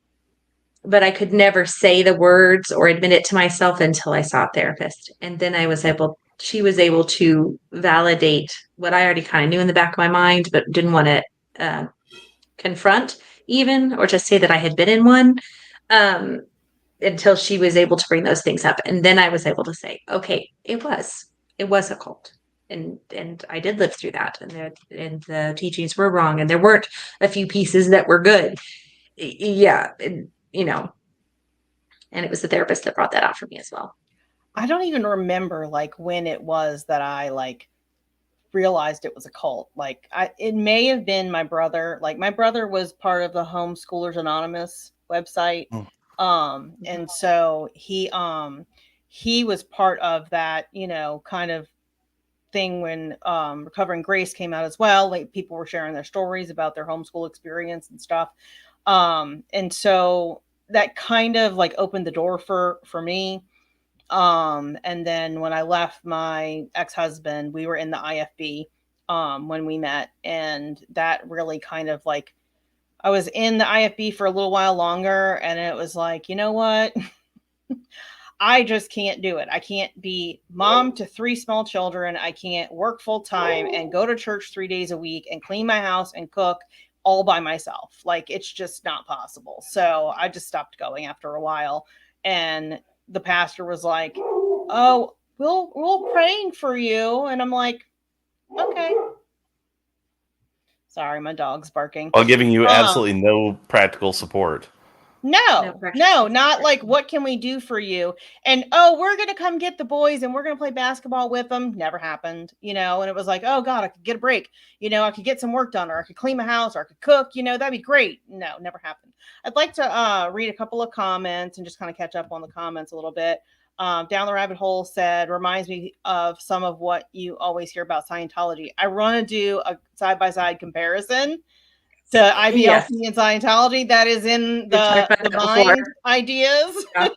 but I could never say the words or admit it to myself until I saw a therapist. And then she was able to validate what I already kind of knew in the back of my mind, but didn't want to confront even, or to say that I had been in one, until she was able to bring those things up. And then I was able to say, okay, it was a cult. And I did live through that, and the teachings were wrong, and there weren't a few pieces that were good. Yeah, and it was the therapist that brought that out for me as well. I don't even remember like when it was that I like realized it was a cult. Like it may have been my brother. Like my brother was part of the Homeschoolers Anonymous website. And so he was part of that, kind of thing when Recovering Grace came out as well. Like people were sharing their stories about their homeschool experience and stuff. And so that kind of like opened the door for me. And then when I left my ex-husband, we were in the IFB when we met, and that really kind of like, I was in the IFB for a little while longer, and it was like, you know what? I just can't do it. I can't be mom to 3 small children. I can't work full time and go to church 3 days a week and clean my house and cook all by myself. Like it's just not possible. So I just stopped going after a while. And the pastor was like, "Oh, we'll praying for you." And I'm like, "Okay." Sorry, my dog's barking. While giving you absolutely no practical support. No, not like, what can we do for you? And, oh, we're going to come get the boys and we're going to play basketball with them. Never happened, and it was like, oh God, I could get a break. I could get some work done, or I could clean my house, or I could cook, that'd be great. No, never happened. I'd like to read a couple of comments and just kind of catch up on the comments a little bit. Down the Rabbit Hole said, reminds me of some of what you always hear about Scientology. I want to do a side-by-side comparison to IBLP and Scientology. That is in the mind ideas. Yeah.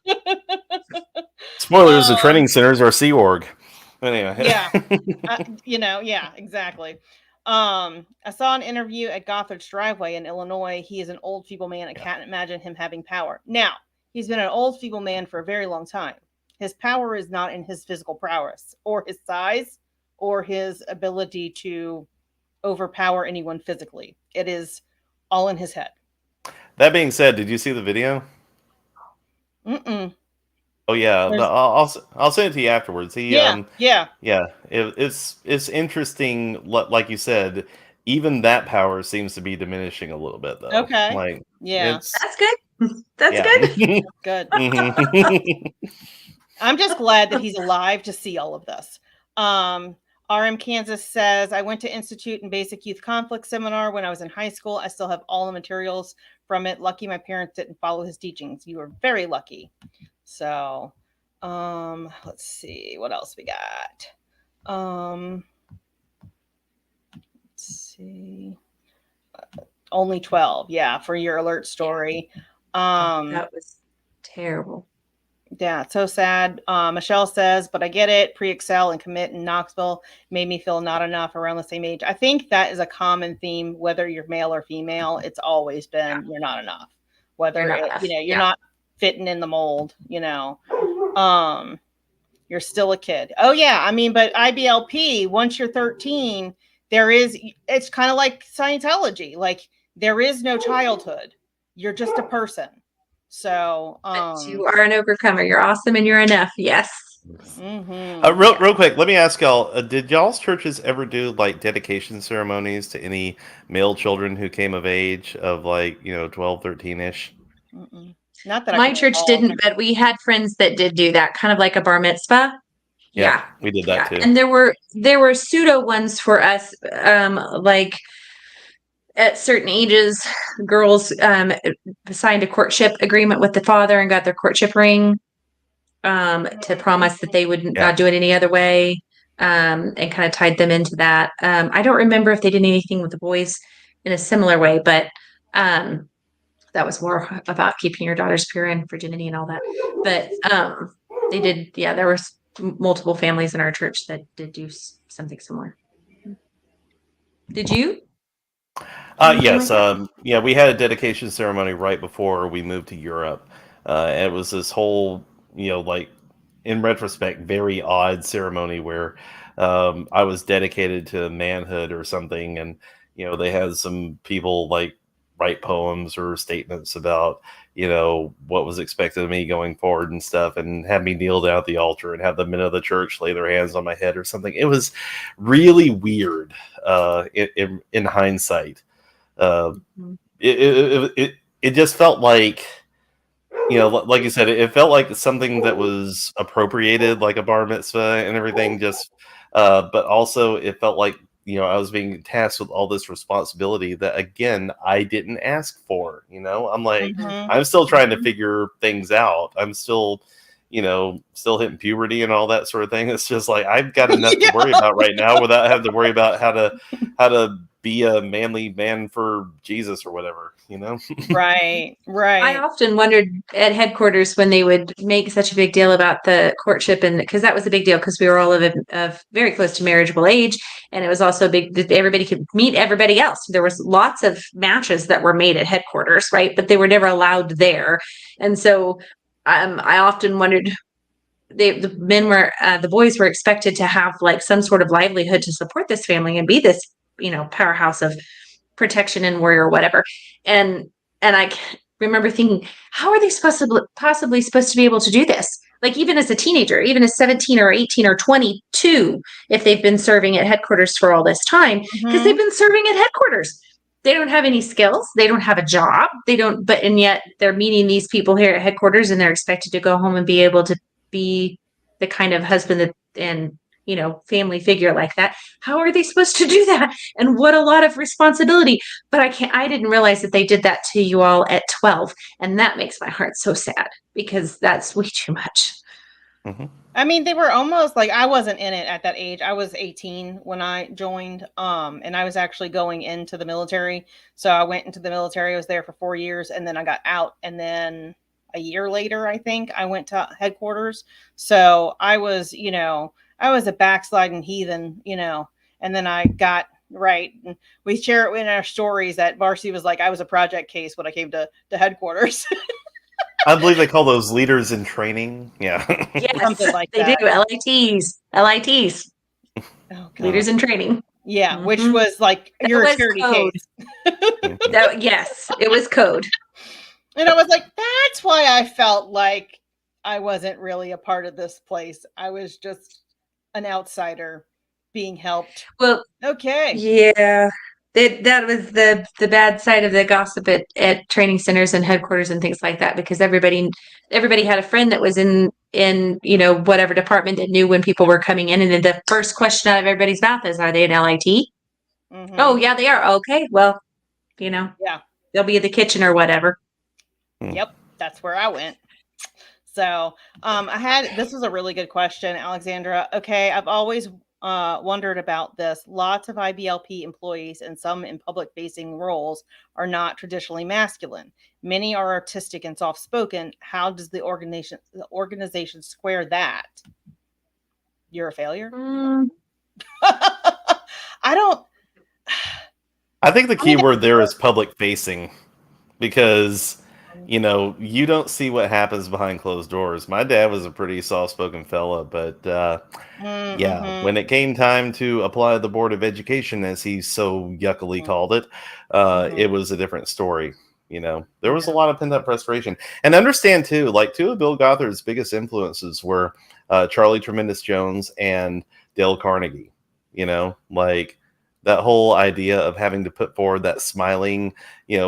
Spoilers, the training centers are Sea Org. Anyway. Yeah. Yeah, exactly. I saw an interview at Gothard's driveway in Illinois. He is an old feeble man. I can't imagine him having power. Now, He's been an old, feeble man for a very long time. His power is not in his physical prowess or his size or his ability to overpower anyone physically. It is all in his head. That being said, did you see the video? Mm-mm. Oh yeah, There's- I'll send it to you afterwards. Yeah. Yeah, it's interesting. Like you said, even that power seems to be diminishing a little bit, though. Okay. Like Yeah. it's That's good. That's yeah. good. Good. Mhm. I'm just glad that he's alive to see all of this. RM Kansas says, I went to Institute and Basic Youth Conflict Seminar when I was in high school. I still have all the materials from it. Lucky my parents didn't follow his teachings. You were very lucky. So, let's see what else we got. Let's see. Only 12. Yeah, for your alert story. That was terrible. Yeah, it's so sad. Michelle says, but I get it. Pre-excel and commit in Knoxville made me feel not enough around the same age. I think that is a common theme, whether you're male or female. It's always been you're not enough. Whether You're not enough. you're not fitting in the mold, you're still a kid. Oh yeah, I mean, but IBLP, once you're 13, it's kind of like Scientology. Like there is no childhood. You're just a person. So But you are an overcomer. You're awesome and you're enough. Yes. Real quick, let me ask y'all: did y'all's churches ever do like dedication ceremonies to any male children who came of age of 12, 13-ish? Not that my church didn't, but we had friends that did do that, kind of like a bar mitzvah. Yeah, we did that too. And there were pseudo ones for us, like at certain ages, girls signed a courtship agreement with the father and got their courtship ring to promise that they would not do it any other way, and kind of tied them into that. I don't remember if they did anything with the boys in a similar way, but that was more about keeping your daughters pure and virginity and all that. But they did, there were multiple families in our church that did do something similar. Did you? Yes. We had a dedication ceremony right before we moved to Europe. It was this whole, in retrospect, very odd ceremony where I was dedicated to manhood or something. And, they had some people write poems or statements about, what was expected of me going forward and stuff, and have me kneel down at the altar and have the men of the church lay their hands on my head or something. It was really weird in hindsight. It just felt like, like you said, it felt like something that was appropriated, like a bar mitzvah and everything. But also it felt like I was being tasked with all this responsibility that, again, I didn't ask for. I'm like, I'm still trying to figure things out. I'm still hitting puberty and all that sort of thing. It's just like I've got enough to worry about right now without having to worry about how to be a manly man for Jesus or whatever, Right. I often wondered at headquarters when they would make such a big deal about the courtship, and because that was a big deal because we were all of very close to marriageable age, and it was also big that everybody could meet everybody else. There was lots of matches that were made at headquarters, right? But they were never allowed there, and so I often wondered. The boys were expected to have like some sort of livelihood to support this family and be this, powerhouse of protection and warrior or whatever. And I remember thinking, how are they possibly supposed to be able to do this? Like even as a teenager, even as 17 or 18 or 22, if they've been serving at headquarters for all this time, because they've been serving at headquarters. They don't have any skills. They don't have a job. And yet they're meeting these people here at headquarters and they're expected to go home and be able to be the kind of husband and family figure like that. How are they supposed to do that? And what a lot of responsibility. But I didn't realize that they did that to you all at 12. And that makes my heart so sad because that's way too much. I mean, they were almost like, I wasn't in it at that age. I was 18 when I joined, and I was actually going into the military. So I went into the military. I was there for 4 years and then I got out, and then a year later, I think I went to headquarters. So I was, I was a backsliding heathen, and then I got right. And we share it in our stories that Varsity was like, I was a project case when I came to headquarters. I believe they call those leaders in training. Yeah. Yes, Something like they that. do. LITs, Oh, God. leaders in training. Yeah, which Mhm. was like That your was charity code. case. Yes, it was code. And I was like, that's why I felt like I wasn't really a part of this place. I was just an outsider being helped. Well, Okay. yeah. That was the bad side of the gossip at training centers and headquarters and things like that, because everybody had a friend that was in whatever department that knew when people were coming in, and then the first question out of everybody's mouth is, "Are they an LIT?" Mhm. Oh yeah, they are. Okay, well, Yeah. they'll be in the kitchen or whatever. Yep. That's where I went. So this was a really good question, Alexandra. Okay, I've always wondered about this. Lots of IBLP employees and some in public facing roles are not traditionally masculine. Many are artistic and soft spoken. How does the organization square that? You're a failure? Mm, I don't. I think the I key mean, word there is public facing, because you don't see what happens behind closed doors. My dad was a pretty soft spoken fella, but yeah, mm-hmm. when it came time to apply the Board of Education, as he so yuckily called it, it was a different story. There was a lot of pent up frustration. And understand too, like two of Bill Gothard's biggest influences were Charlie Tremendous Jones and Dale Carnegie. Like that whole idea of having to put forward that smiling,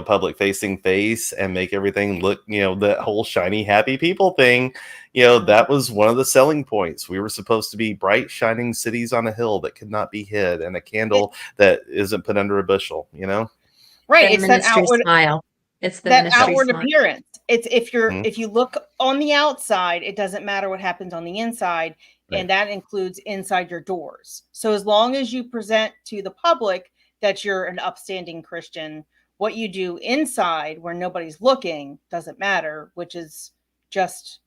public facing face and make everything look, that whole shiny, happy people thing, that was one of the selling points. We were supposed to be bright, shining cities on a hill that could not be hid, and a candle that isn't put under a bushel, Right. the It's that ministry outward smile. It's the that ministry outward smile. appearance. It's if Mhm. you look on the outside, it doesn't matter what happens on the inside, Right. and that includes inside your doors. So as long as you present to the public that you're an upstanding Christian, what you do inside where nobody's looking doesn't matter, which is just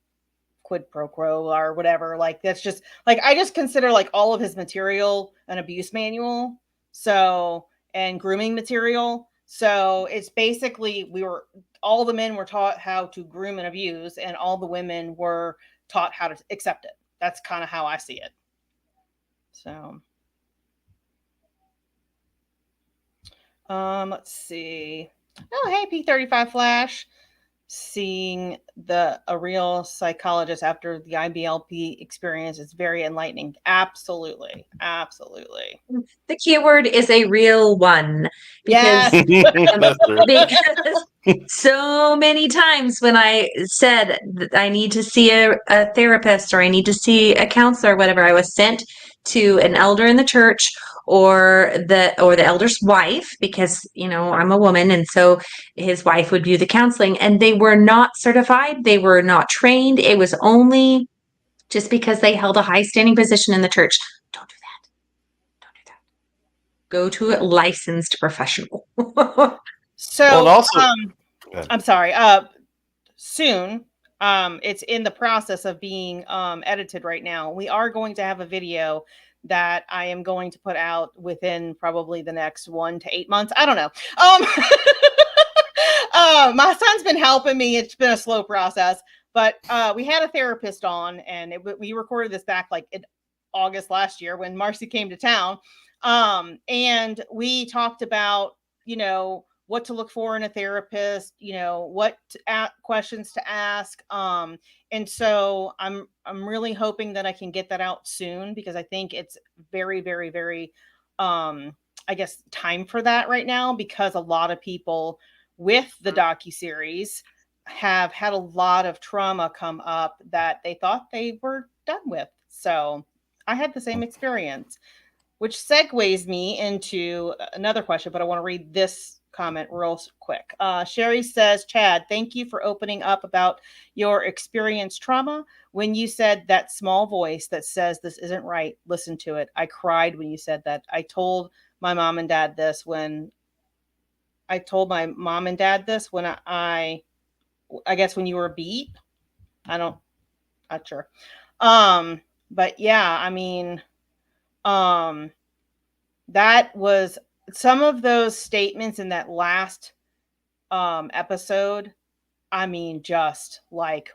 quid pro quo or whatever. Like that's just like I just consider like all of his material an abuse manual. So and grooming material. So it's basically all the men were taught how to groom and abuse, and all the women were taught how to accept it. That's kind of how I see it. So let's see. Oh, hey, P35 Flash. Seeing a real psychologist after the IBLP experience is very enlightening. Absolutely. The keyword is a real one, because Yes. That's true. because so many times when I said that I need to see a therapist or I need to see a counselor or whatever, I was sent to an elder in the church or the elder's wife, because I'm a woman, and so his wife would do the counseling, and they were not certified, they were not trained. It was only just because they held a high standing position in the church. Don't do that. Go to a licensed professional. So Well, and also, I'm sorry. Soon. It's in the process of being edited right now. We are going to have a video that I am going to put out within probably the next 1 to 8 months. I don't know. My son's been helping me. It's been a slow process, but we had a therapist on, and we recorded this back like in August last year when Marcy came to town. And we talked about, what to look for in a therapist, what questions to ask. And so I'm really hoping that I can get that out soon, because I think it's very, very, very, I guess, time for that right now, because a lot of people with the docuseries have had a lot of trauma come up that they thought they were done with. So I had the same experience, which segues me into another question, but I want to read this comment real quick. Sherry says, Chad, thank you for opening up about your experienced trauma. When you said that small voice that says this isn't right, listen to it. I cried when you said that. I told my mom and dad this when I guess when you were beat. Not sure. But yeah, I mean, that was some of those statements in that last episode I mean, just like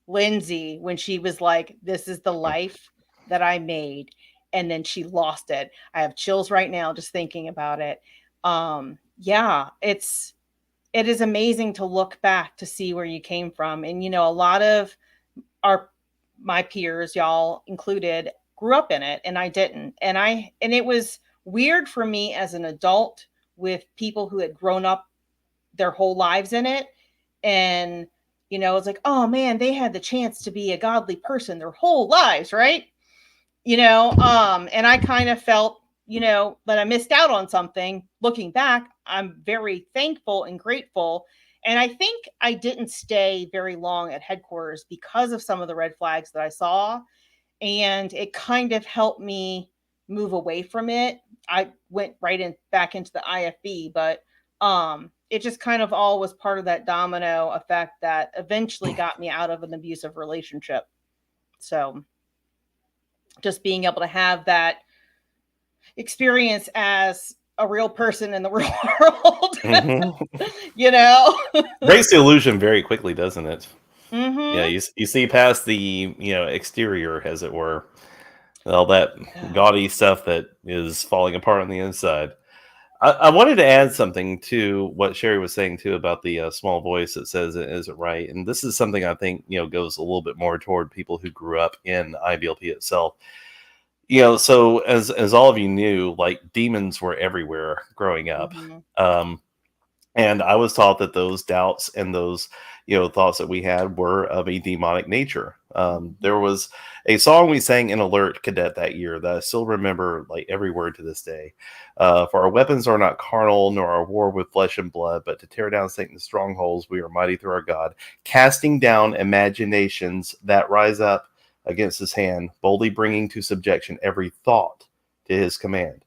Lindsay, when she was like, this is the life that I made. And then she lost it. I have chills right now just thinking about it. Yeah, it is amazing to look back to see where you came from. And, a lot of our, my peers, y'all included, grew up in it and I didn't. And it was weird for me as an adult with people who had grown up their whole lives in it. And, it's like, oh man, they had the chance to be a godly person their whole lives, right? And I kind of felt, that I missed out on something. Looking back, I'm very thankful and grateful. And I think I didn't stay very long at headquarters because of some of the red flags that I saw. And it kind of helped me move away from it. I went back into the IFB, but it just kind of all was part of that domino effect that eventually got me out of an abusive relationship. So just being able to have that experience as a real person in the real world, Breaks the illusion very quickly, doesn't it? Mm-hmm. Yeah, you see past the exterior, as it were, all that gaudy stuff that is falling apart on the inside. I wanted to add something to what Sherry was saying too about the small voice that says it isn't right, and this is something I think goes a little bit more toward people who grew up in IBLP itself. So as all of you knew, like demons were everywhere growing up. Mm-hmm. And I was taught that those doubts and those, thoughts that we had were of a demonic nature. There was a song we sang in Alert Cadet that year that I still remember, like every word to this day. For our weapons are not carnal, nor our war with flesh and blood, but to tear down Satan's strongholds, we are mighty through our God, casting down imaginations that rise up against his hand, boldly bringing to subjection every thought to his command.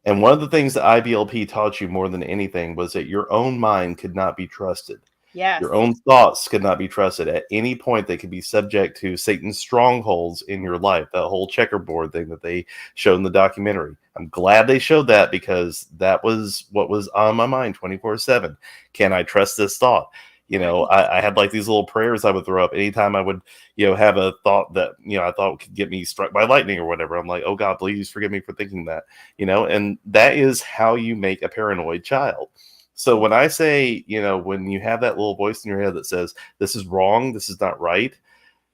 And one of the things that IBLP taught you more than anything was that your own mind could not be trusted. Yes. Your own thoughts could not be trusted. At any point, they could be subject to Satan's strongholds in your life. That whole checkerboard thing that they showed in the documentary. I'm glad they showed that because that was what was on my mind 24/7. Can I trust this thought? I had like these little prayers I would throw up anytime I would, have a thought that, I thought could get me struck by lightning or whatever. I'm like, oh God, please forgive me for thinking that, and that is how you make a paranoid child. So when I say, when you have that little voice in your head that says, this is wrong, this is not right,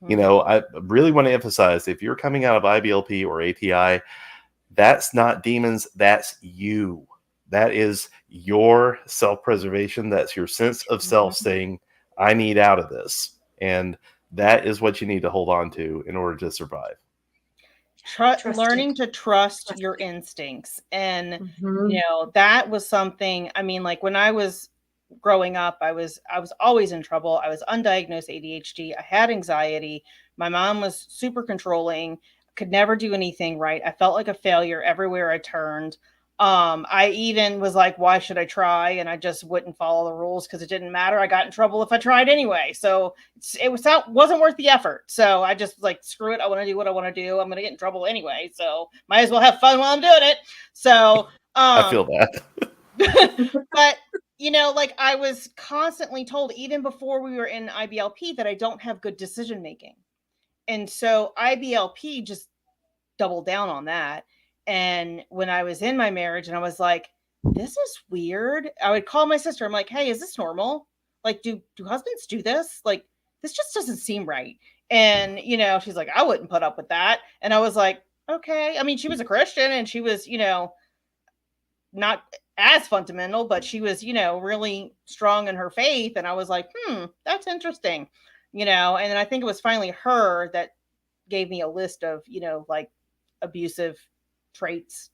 I really want to emphasize if you're coming out of IBLP or ATI, that's not demons, that's you. That is your self-preservation. That's your sense of self saying, I need out of this. And that is what you need to hold on to in order to survive. Learning to trust your instincts. And, that was something, I mean, like when I was growing up, I was always in trouble. I was undiagnosed ADHD. I had anxiety. My mom was super controlling, could never do anything right. I felt like a failure everywhere I turned. I even was like, why should I try? And I just wouldn't follow the rules because it didn't matter. I got in trouble if I tried anyway. So wasn't worth the effort. So I just like, screw it. I want to do what I want to do. I'm going to get in trouble anyway. So might as well have fun while I'm doing it. So I feel that. But like I was constantly told, even before we were in IBLP, that I don't have good decision making. And so IBLP just doubled down on that. And when I was in my marriage and I was like, this is weird, I would call my sister. I'm like, hey, is this normal? Like, do husbands do this? Like, this just doesn't seem right. And, she's like, I wouldn't put up with that. And I was like, okay. I mean, she was a Christian and she was, not as fundamental, but she was, really strong in her faith. And I was like, that's interesting, and then I think it was finally her that gave me a list of, like abusive traits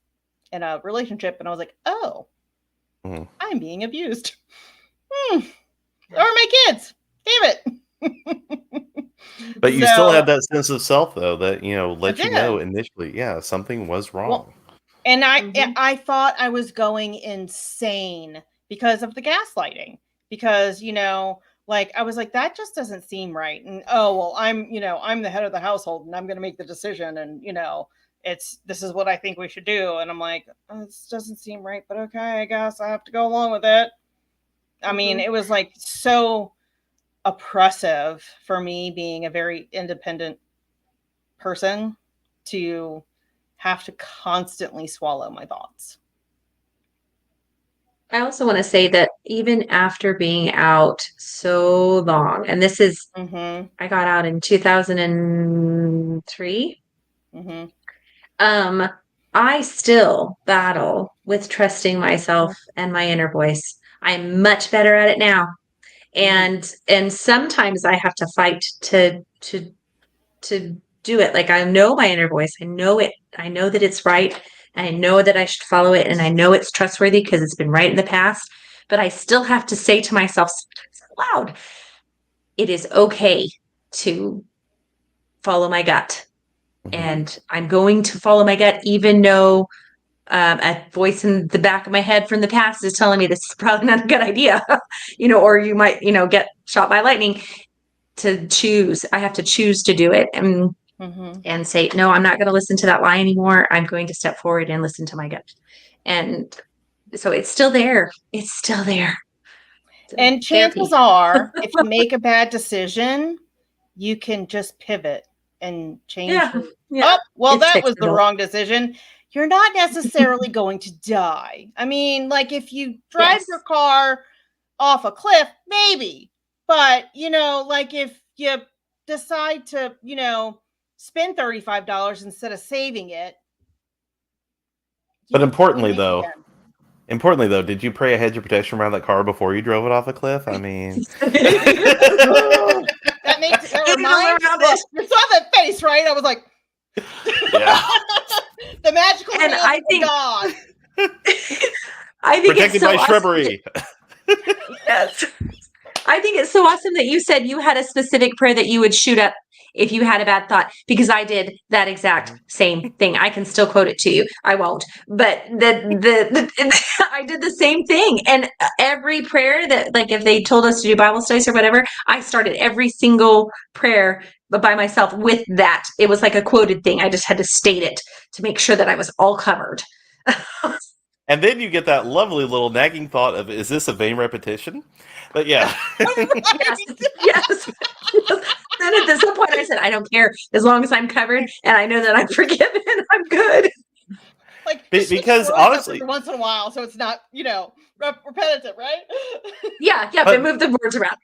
in a relationship. And I was like, oh, I'm being abused. Or my kids. Damn it. But you still have that sense of self, though, that, let you know initially, something was wrong. Well, and I thought I was going insane because of the gaslighting, because, like, I was like, that just doesn't seem right. And, oh, well, I'm the head of the household and I'm going to make the decision. And, this is what I think we should do. And I'm like, oh, this doesn't seem right, but okay, I guess I have to go along with it. I mean, it was like so oppressive for me, being a very independent person, to have to constantly swallow my thoughts. I also want to say that even after being out so long, and this is, Mm-hmm. I got out in 2003. Mm-hmm. I still battle with trusting myself and my inner voice. I'm much better at it now. And sometimes I have to fight to do it. Like, I know my inner voice. I know it. I know that it's right. And I know that I should follow it. And I know it's trustworthy because it's been right in the past. But I still have to say to myself out loud, it is okay to follow my gut. And I'm going to follow my gut, even though a voice in the back of my head from the past is telling me this is probably not a good idea, or you might, get shot by lightning. To choose, I have to choose to do it and say, no, I'm not going to listen to that lie anymore. I'm going to step forward and listen to my gut. And so it's still there. It's still there. And chances are, if you make a bad decision, you can just pivot and change. Yeah. Oh, well, It's that was the fixable. wrong decision. You're not necessarily going to die. I mean, like, if you drive your car off a cliff, maybe. But, like, if you decide to, spend $35 instead of saving it. But importantly, though, did you pray a hedge of protection around that car before you drove it off a cliff? I mean, that reminds me. You saw that face, right? I was like, yeah. The magical and I think God. I think protected it's so by shrubbery. Awesome. Yes. I think it's so awesome that you said you had a specific prayer that you would shoot up if you had a bad thought, because I did that exact same thing. I can still quote it to you. I won't, but I did the same thing. And every prayer that, like, if they told us to do Bible studies or whatever, I started every single prayer by myself with that. It was like a quoted thing. I just had to state it to make sure that I was all covered. And then you get that lovely little nagging thought of, is this a vain repetition? But yeah. Yes. Then at some point I said, I don't care. As long as I'm covered and I know that I'm forgiven, I'm good. Like, because honestly, every once in a while, so it's not, repetitive, right? Yeah, they move the words around.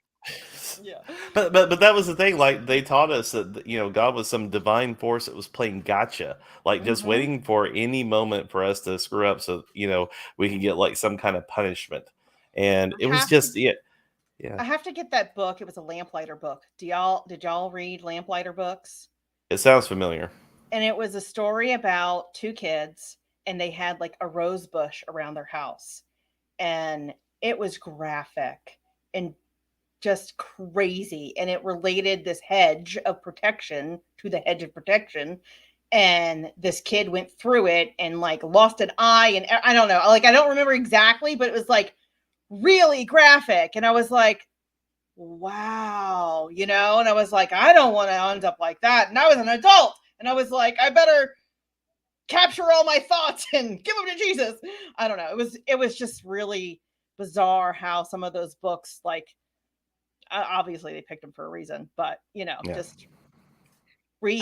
Yeah. But that was the thing. Like, they taught us that God was some divine force that was playing gotcha, like just waiting for any moment for us to screw up, so we can get like some kind of punishment. And it was just yeah. I have to get that book. It was a lamplighter book. Did y'all read lamplighter books? It sounds familiar. And it was a story about two kids, and they had like a rose bush around their house, and it was graphic and just crazy, and it related this hedge of protection to the hedge of protection, and this kid went through it and like lost an eye, and I don't know, like, I don't remember exactly, but it was like really graphic, and I was like, wow, and I was like, I don't want to end up like that. And I was an adult, and I was like, I better capture all my thoughts and give them to Jesus. I don't know, it was just really bizarre how some of those books, like, obviously they picked them for a reason, but just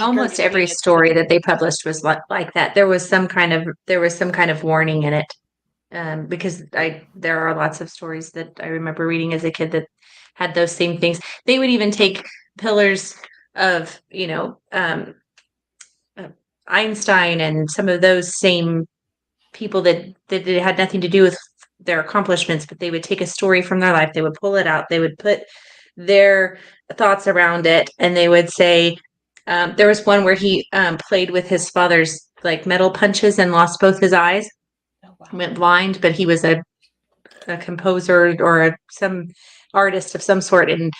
almost every story that they published was like that. There was some kind of warning in it, because there are lots of stories that I remember reading as a kid that had those same things. They would even take pillars of Einstein and some of those same people that had nothing to do with their accomplishments, but they would take a story from their life, they would pull it out, they would put their thoughts around it, and they would say, there was one where he played with his father's like metal punches and lost both his eyes. Went blind, but he was a composer or some artist of some sort, and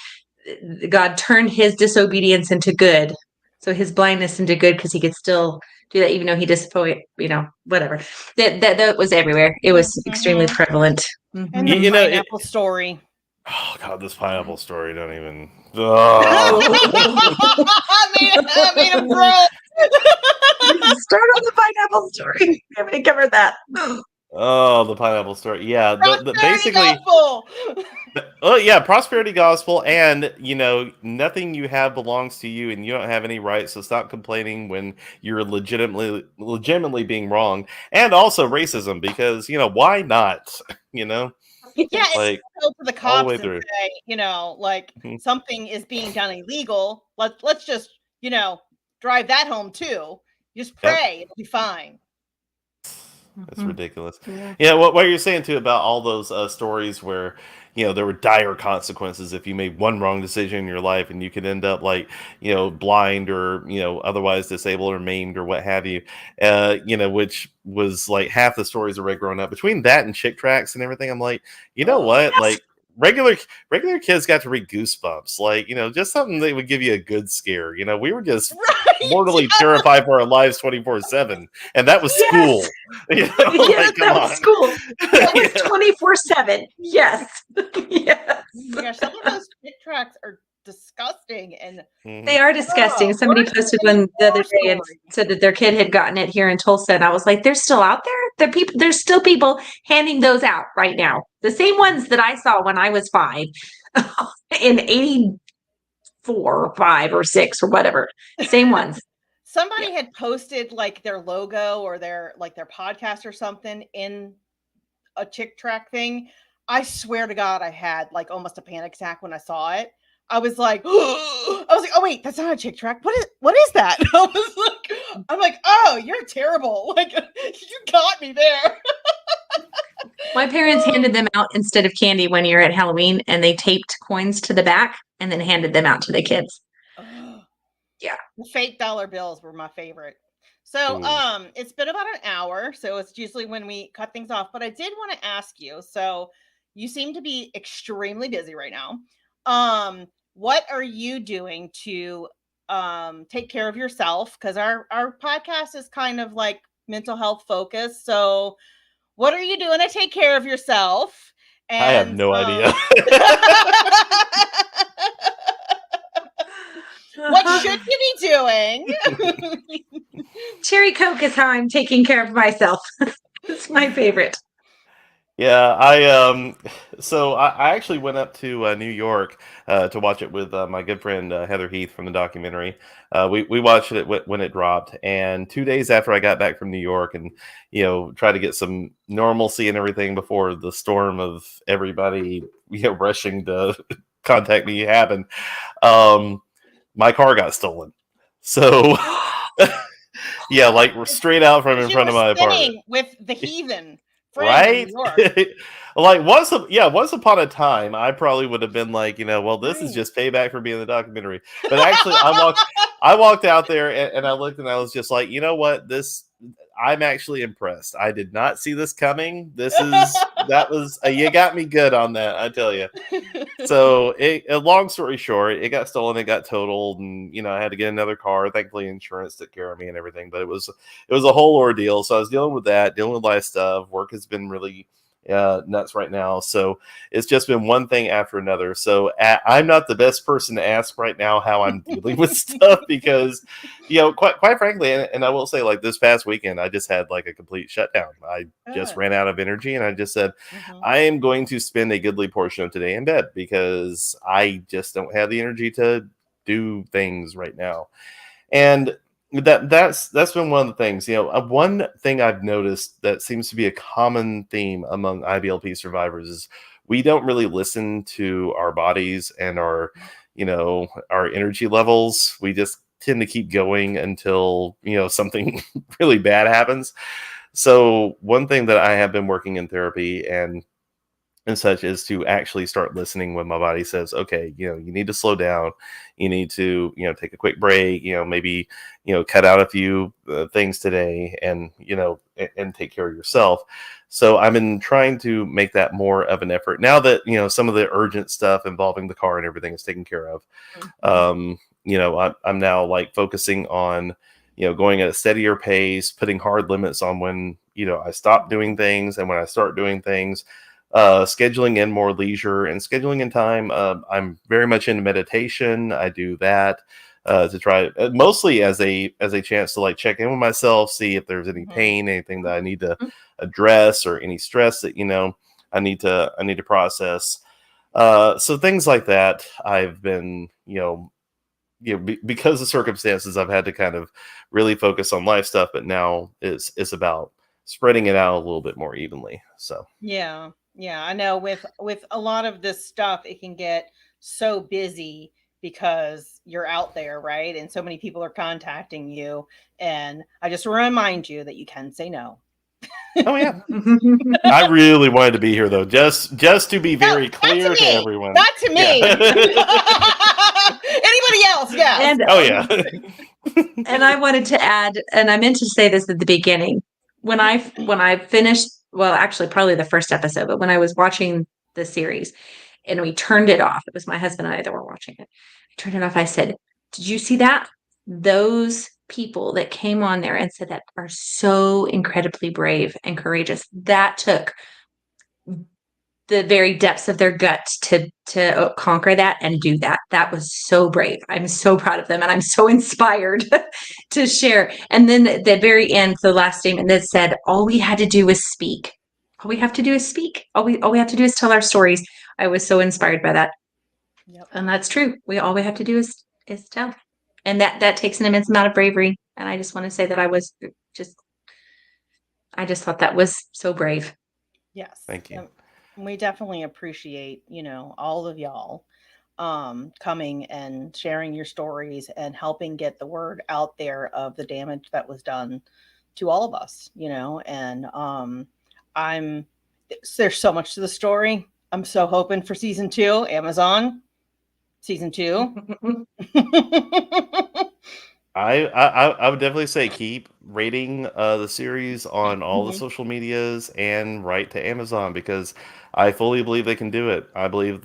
God turned his disobedience into good, so his blindness into good, because he could still do that even though he disappointed, whatever. That was everywhere. It was extremely prevalent. And the pineapple story. Oh God, this pineapple story don't even. Oh. I made him grow. Start on the pineapple story. We haven't covered that. Oh, the pineapple story. Yeah, basically, Oh yeah, prosperity gospel, and nothing you have belongs to you, and you don't have any rights. So stop complaining when you're legitimately being wrong, and also racism, because why not? You know, Yeah, and like go to the all the cops way and through. say, like Mhm. something is being done illegal. Let's just, drive that home too. Just Yep. pray, it'll be fine. That's Mhm. ridiculous. Yeah. Yeah, what you're saying too about all those stories where there were dire consequences if you made one wrong decision in your life, and you could end up like blind, or otherwise disabled or maimed or what have you. Which was like half the stories I read growing up. Between that and chick tracks and everything, I'm like, you know what, Yes, like. Regular kids got to read Goosebumps, like just something that would give you a good scare. We were just right. mortally terrified for our lives 24/7, and that was Yes. school. Yes, Like, come that was on. school. That was Yeah. 24/7. Yes. Yes. Oh my gosh, some of those chick tracks are disgusting and They Mhm. are disgusting. Somebody worse than posted any one the other war day and story. said that their kid had gotten it here in Tulsa, and I was like, "They're still out there. There's still people handing those out right now. The same ones that I saw when I was 5, in 84 or 5 or 6 or whatever. Same ones." Yeah. Somebody had posted like their logo or their podcast or something in a chick track thing. I swear to God, I had like almost a panic attack when I saw it. I was like, oh wait, that's not a chick track. What is that? I'm like, oh, you're terrible. Like you got me there. My parents handed them out instead of candy one year at Halloween, and they taped coins to the back and then handed them out to the kids. Yeah. The fake dollar bills were my favorite. So, Ooh. it's been about an hour, so it's usually when we cut things off. But I did want to ask you. So, you seem to be extremely busy right now. What are you doing to take care of yourself? Because our podcast is kind of like mental health focused. So, what are you doing to take care of yourself? I have And no idea. what should you be doing? Cherry Coke is how I'm taking care of myself. It's my favorite. Yeah, so I actually went up to New York to watch it with my good friend Heather Heath from the documentary. We watched it when it dropped, and 2 days after I got back from New York, and tried to get some normalcy and everything before the storm of everybody rushing to contact me happened. Um, my car got stolen. So yeah, like we're straight out from Because in you front were of my apartment. spinning with the heathen friend in Right? New York. Like once upon a time, I probably would have been like, well, this is Right. just payback for being in the documentary. But actually, I walked out there, and I looked, and I was just like, you know what? I'm actually impressed. I did not see this coming. That was you got me good on that, I tell you. So, long story short, it got stolen, it got totaled, and I had to get another car. Thankfully, insurance took care of me and everything, but it was a whole ordeal. So I was dealing with that, dealing with life stuff. Work has been really nuts right now. So it's just been one thing after another. So I'm not the best person to ask right now how I'm dealing with stuff, because quite frankly, and I will say, like, this past weekend, I just had like a complete shutdown. I just Good. ran out of energy, and I just said, Mhm. I am going to spend a goodly portion of today in bed, because I just don't have the energy to do things right now. And that's been one of the things. One thing I've noticed that seems to be a common theme among IBLP survivors is we don't really listen to our bodies and our energy levels. We just tend to keep going until something really bad happens. So one thing that I have been working in therapy and such is to actually start listening when my body says, okay, you need to slow down. You need to, take a quick break, maybe, cut out a few things today, and, and take care of yourself. So I've been trying to make that more of an effort now that, some of the urgent stuff involving the car and everything is taken care of. Mhm. I'm now like focusing on, going at a steadier pace, putting hard limits on when, I stop doing things and when I start doing things, scheduling in more leisure and scheduling in time. I'm very much into meditation. I do that to try mostly as a chance to like check in with myself, see if there's any Mhm. pain, anything that I need to address, or any stress that I need to process. So things like that, I've been, because of circumstances, I've had to kind of really focus on life stuff, but now it's about spreading it out a little bit more evenly. So Yeah. Yeah. I know with a lot of this stuff, it can get so busy because you're out there, right? And so many people are contacting you. And I just remind you that you can say no. oh yeah, I really wanted to be here though, just to be No, very not to clear to me. everyone. Not to me. Yeah. Anybody else? Yes. And Oh yeah. and I wanted to add, and I meant to say this at the beginning, when I finished, well, actually probably the first episode, but when I was watching the series and we turned it off, it was my husband and I that were watching it. I turned it off. I said, "Did you see that? Those people that came on there and said that are so incredibly brave and courageous. That took the very depths of their guts to conquer that and do that. That was so brave. I'm so proud of them, and I'm so inspired to share." And then the very end, the last statement that said, "All we had to do was speak. All we have to do is speak. All we have to do is tell our stories." I was so inspired by that, Yep. and that's true. All we have to do is tell, and that takes an immense amount of bravery. And I just want to say that I just thought that was so brave. Yes. Thank you. We definitely appreciate, all of y'all coming and sharing your stories and helping get the word out there of the damage that was done to all of us, and I'm there's so much to the story. I'm so hoping for season 2, Amazon season 2. I would definitely say keep rating the series on all the Mhm. social medias and write to Amazon because I fully believe they can do it. I believe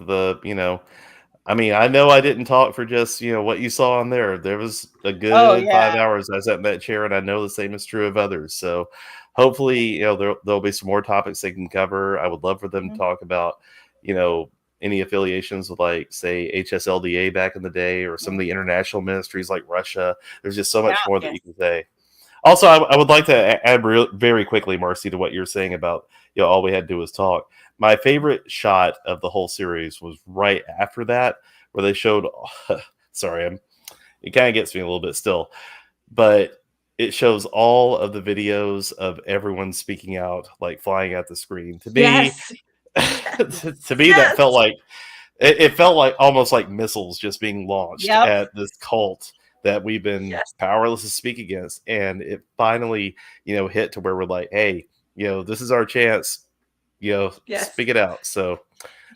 I mean, I know I didn't talk for just, what you saw on there. There was a Oh good yeah. 5 hours I sat in that chair, and I know the same is true of others. So hopefully, there'll be some more topics they can cover. I would love for them to Mhm. talk about, you know, any affiliations with, like, say, HSLDA back in the day or some of the international ministries like Russia. There's just so Yeah. much more that Yes. you can say. Also, I would like to add very quickly, Marcy, to what you're saying about, all we had to do was talk. My favorite shot of the whole series was right after that, where they showed. Sorry, it kind of gets me a little bit still, but it shows all of the videos of everyone speaking out, like flying at the screen. To me, Yes. to me, that Yes. felt like it felt like almost like missiles just being launched Yep. at this cult that we've been Yes. powerless to speak against. And it finally, hit to where we're like, hey, this is our chance, Yes. speak it out. So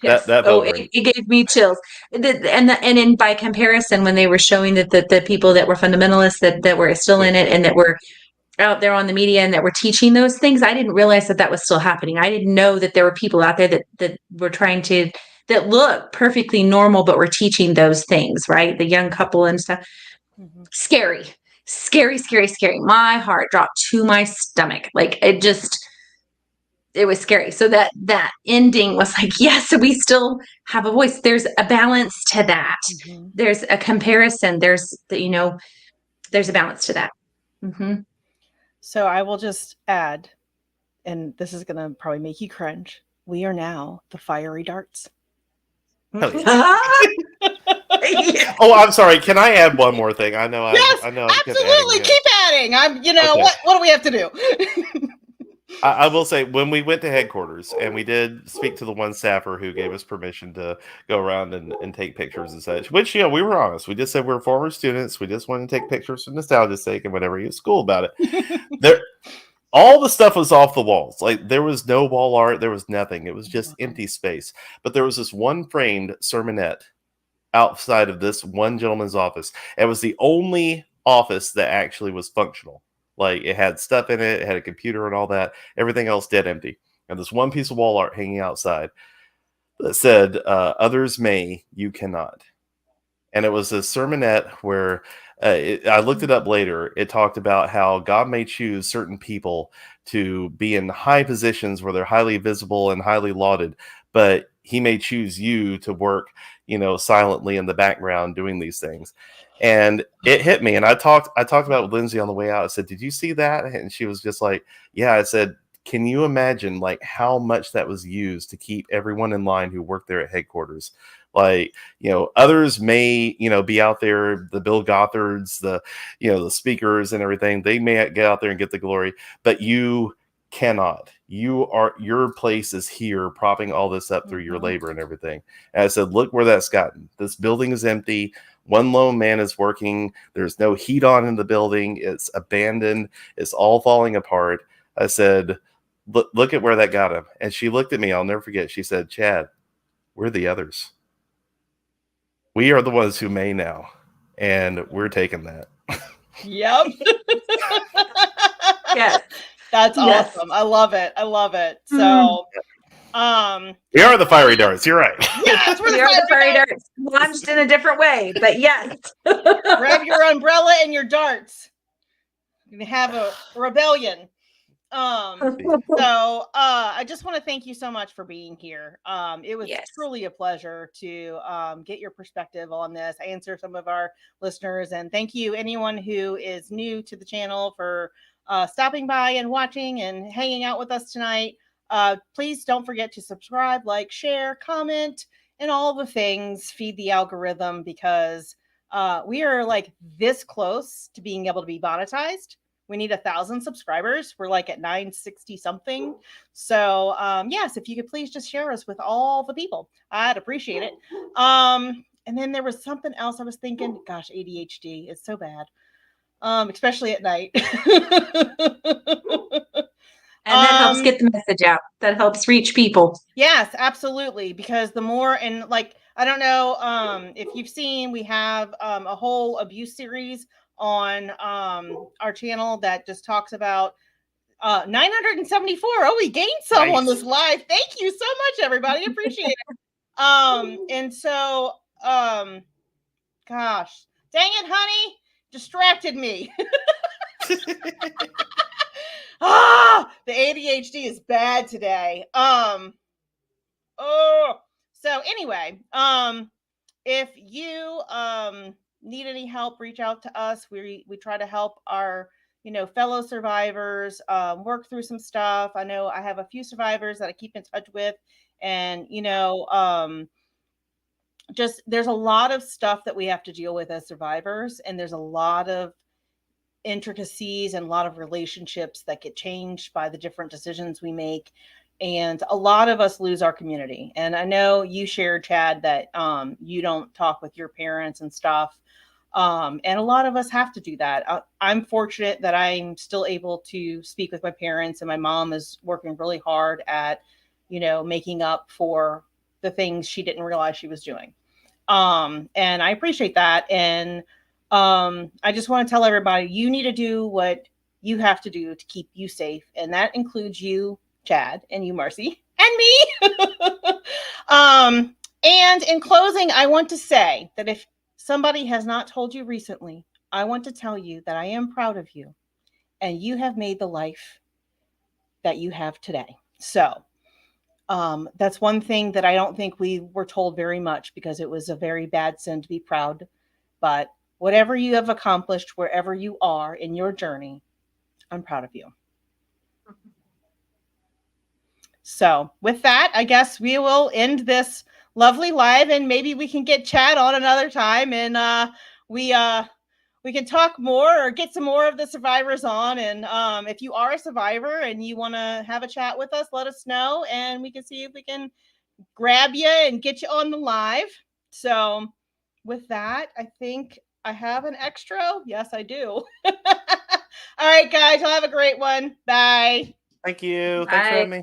that Yes. that Oh, felt it, great. it gave me chills. And in by comparison, when they were showing that the people that were fundamentalists that were still Yeah. in it and that were out there on the media and that were teaching those things, I didn't realize that was still happening. I didn't know that there were people out there that were trying to that look perfectly normal but were teaching those things, right? The young couple and stuff. Mhm. Scary, scary, scary, scary. My heart dropped to my stomach. Like it was scary. So that ending was like, yes, we still have a voice. There's a balance to that. Mhm. There's a comparison. There's a balance to that. Mm-hmm. So I will just add, and this is going to probably make you cringe. We are now the fiery darts. Hell yeah. Yeah. Oh, I'm sorry. Can I add one more thing? I know Yes, I know I've kept adding absolutely. here. Keep adding. Okay. What do we have to do? I will say when we went to headquarters and we did speak to the one staffer who gave us permission to go around and take pictures and such, which, we were honest. We just said we're former students. We just wanted to take pictures for nostalgia's sake and whatever. He was cool about it. There, all the stuff was off the walls. Like there was no wall art. There was nothing. It was just empty space. But there was this one framed sermonette outside of this one gentleman's office. It was the only office that actually was functional. Like it had stuff in it, it had a computer and all that. Everything else dead empty. And this one piece of wall art hanging outside that said, "Others may, you cannot." And it was a sermonette where I looked it up later. It talked about how God may choose certain people to be in high positions where they're highly visible and highly lauded, but He may choose you to work, silently in the background doing these things. And it hit me. And I talked about it with Lindsay on the way out. I said, "Did you see that?" And she was just like, "Yeah." I said, Can you imagine like how much that was used to keep everyone in line who worked there at headquarters? Like, others may, be out there, the Bill Gothards, the speakers and everything, they may get out there and get the glory, but you cannot. Your place is here propping all this up through your labor and everything. And I said, look where that's gotten. This building is empty. One lone man is working. There's no heat on in the building. It's abandoned. It's all falling apart. I said, look at where that got him. And she looked at me. I'll never forget. She said, Chad, we're the others. We are the ones who may now. And we're taking that. Yep. Yes. That's Yes. awesome. I love it. I love it. So, we are the fiery darts. You're right. Yes, we are the fiery darts, launched in a different way, but yes. Grab your umbrella and your darts. You can have a rebellion. So I just want to thank you so much for being here. It was truly a pleasure to get your perspective on this, answer some of our listeners, and thank you anyone who is new to the channel for stopping by and watching and hanging out with us tonight. Please don't forget to subscribe, like, share, comment, and all the things. Feed the algorithm, because we are like this close to being able to be monetized. We need 1,000 subscribers. We're like at 960 something. So yes, if you could please just share us with all the people, I'd appreciate it. And then there was something else I was thinking. Gosh, ADHD is so bad, especially at night. And that helps get the message out. That helps reach people. Yes, absolutely. Because the more, and like, I don't know if you've seen, we have a whole abuse series on our channel that just talks about 974. Oh, we gained some on this live. Thank you so much, everybody. Appreciate it. And so gosh, dang it, honey, distracted me. The ADHD is bad today. So anyway, if you need any help, reach out to us. We try to help our fellow survivors work through some stuff. I know I have a few survivors that I keep in touch with, and just there's a lot of stuff that we have to deal with as survivors, and there's a lot of intricacies and a lot of relationships that get changed by the different decisions we make. And a lot of us lose our community. And I know you shared, Chad, that you don't talk with your parents and stuff. And a lot of us have to do that. I'm fortunate that I'm still able to speak with my parents, and my mom is working really hard at, making up for the things she didn't realize she was doing. And I appreciate that. And I just want to tell everybody, you need to do what you have to do to keep you safe. And that includes you, Chad, and you, Marcy, and me. And in closing, I want to say that if somebody has not told you recently, I want to tell you that I am proud of you, and you have made the life that you have today. So that's one thing that I don't think we were told very much, because it was a very bad sin to be proud. But whatever you have accomplished, wherever you are in your journey, I'm proud of you. So with that, I guess we will end this lovely live, and maybe we can get Chad on another time, and we can talk more or get some more of the survivors on. And if you are a survivor and you want to have a chat with us, let us know, and we can see if we can grab you and get you on the live. So with that, I think I have an extra. Yes, I do. All right, guys, I'll have a great one. Bye. Thank you. Bye. Thanks for having me.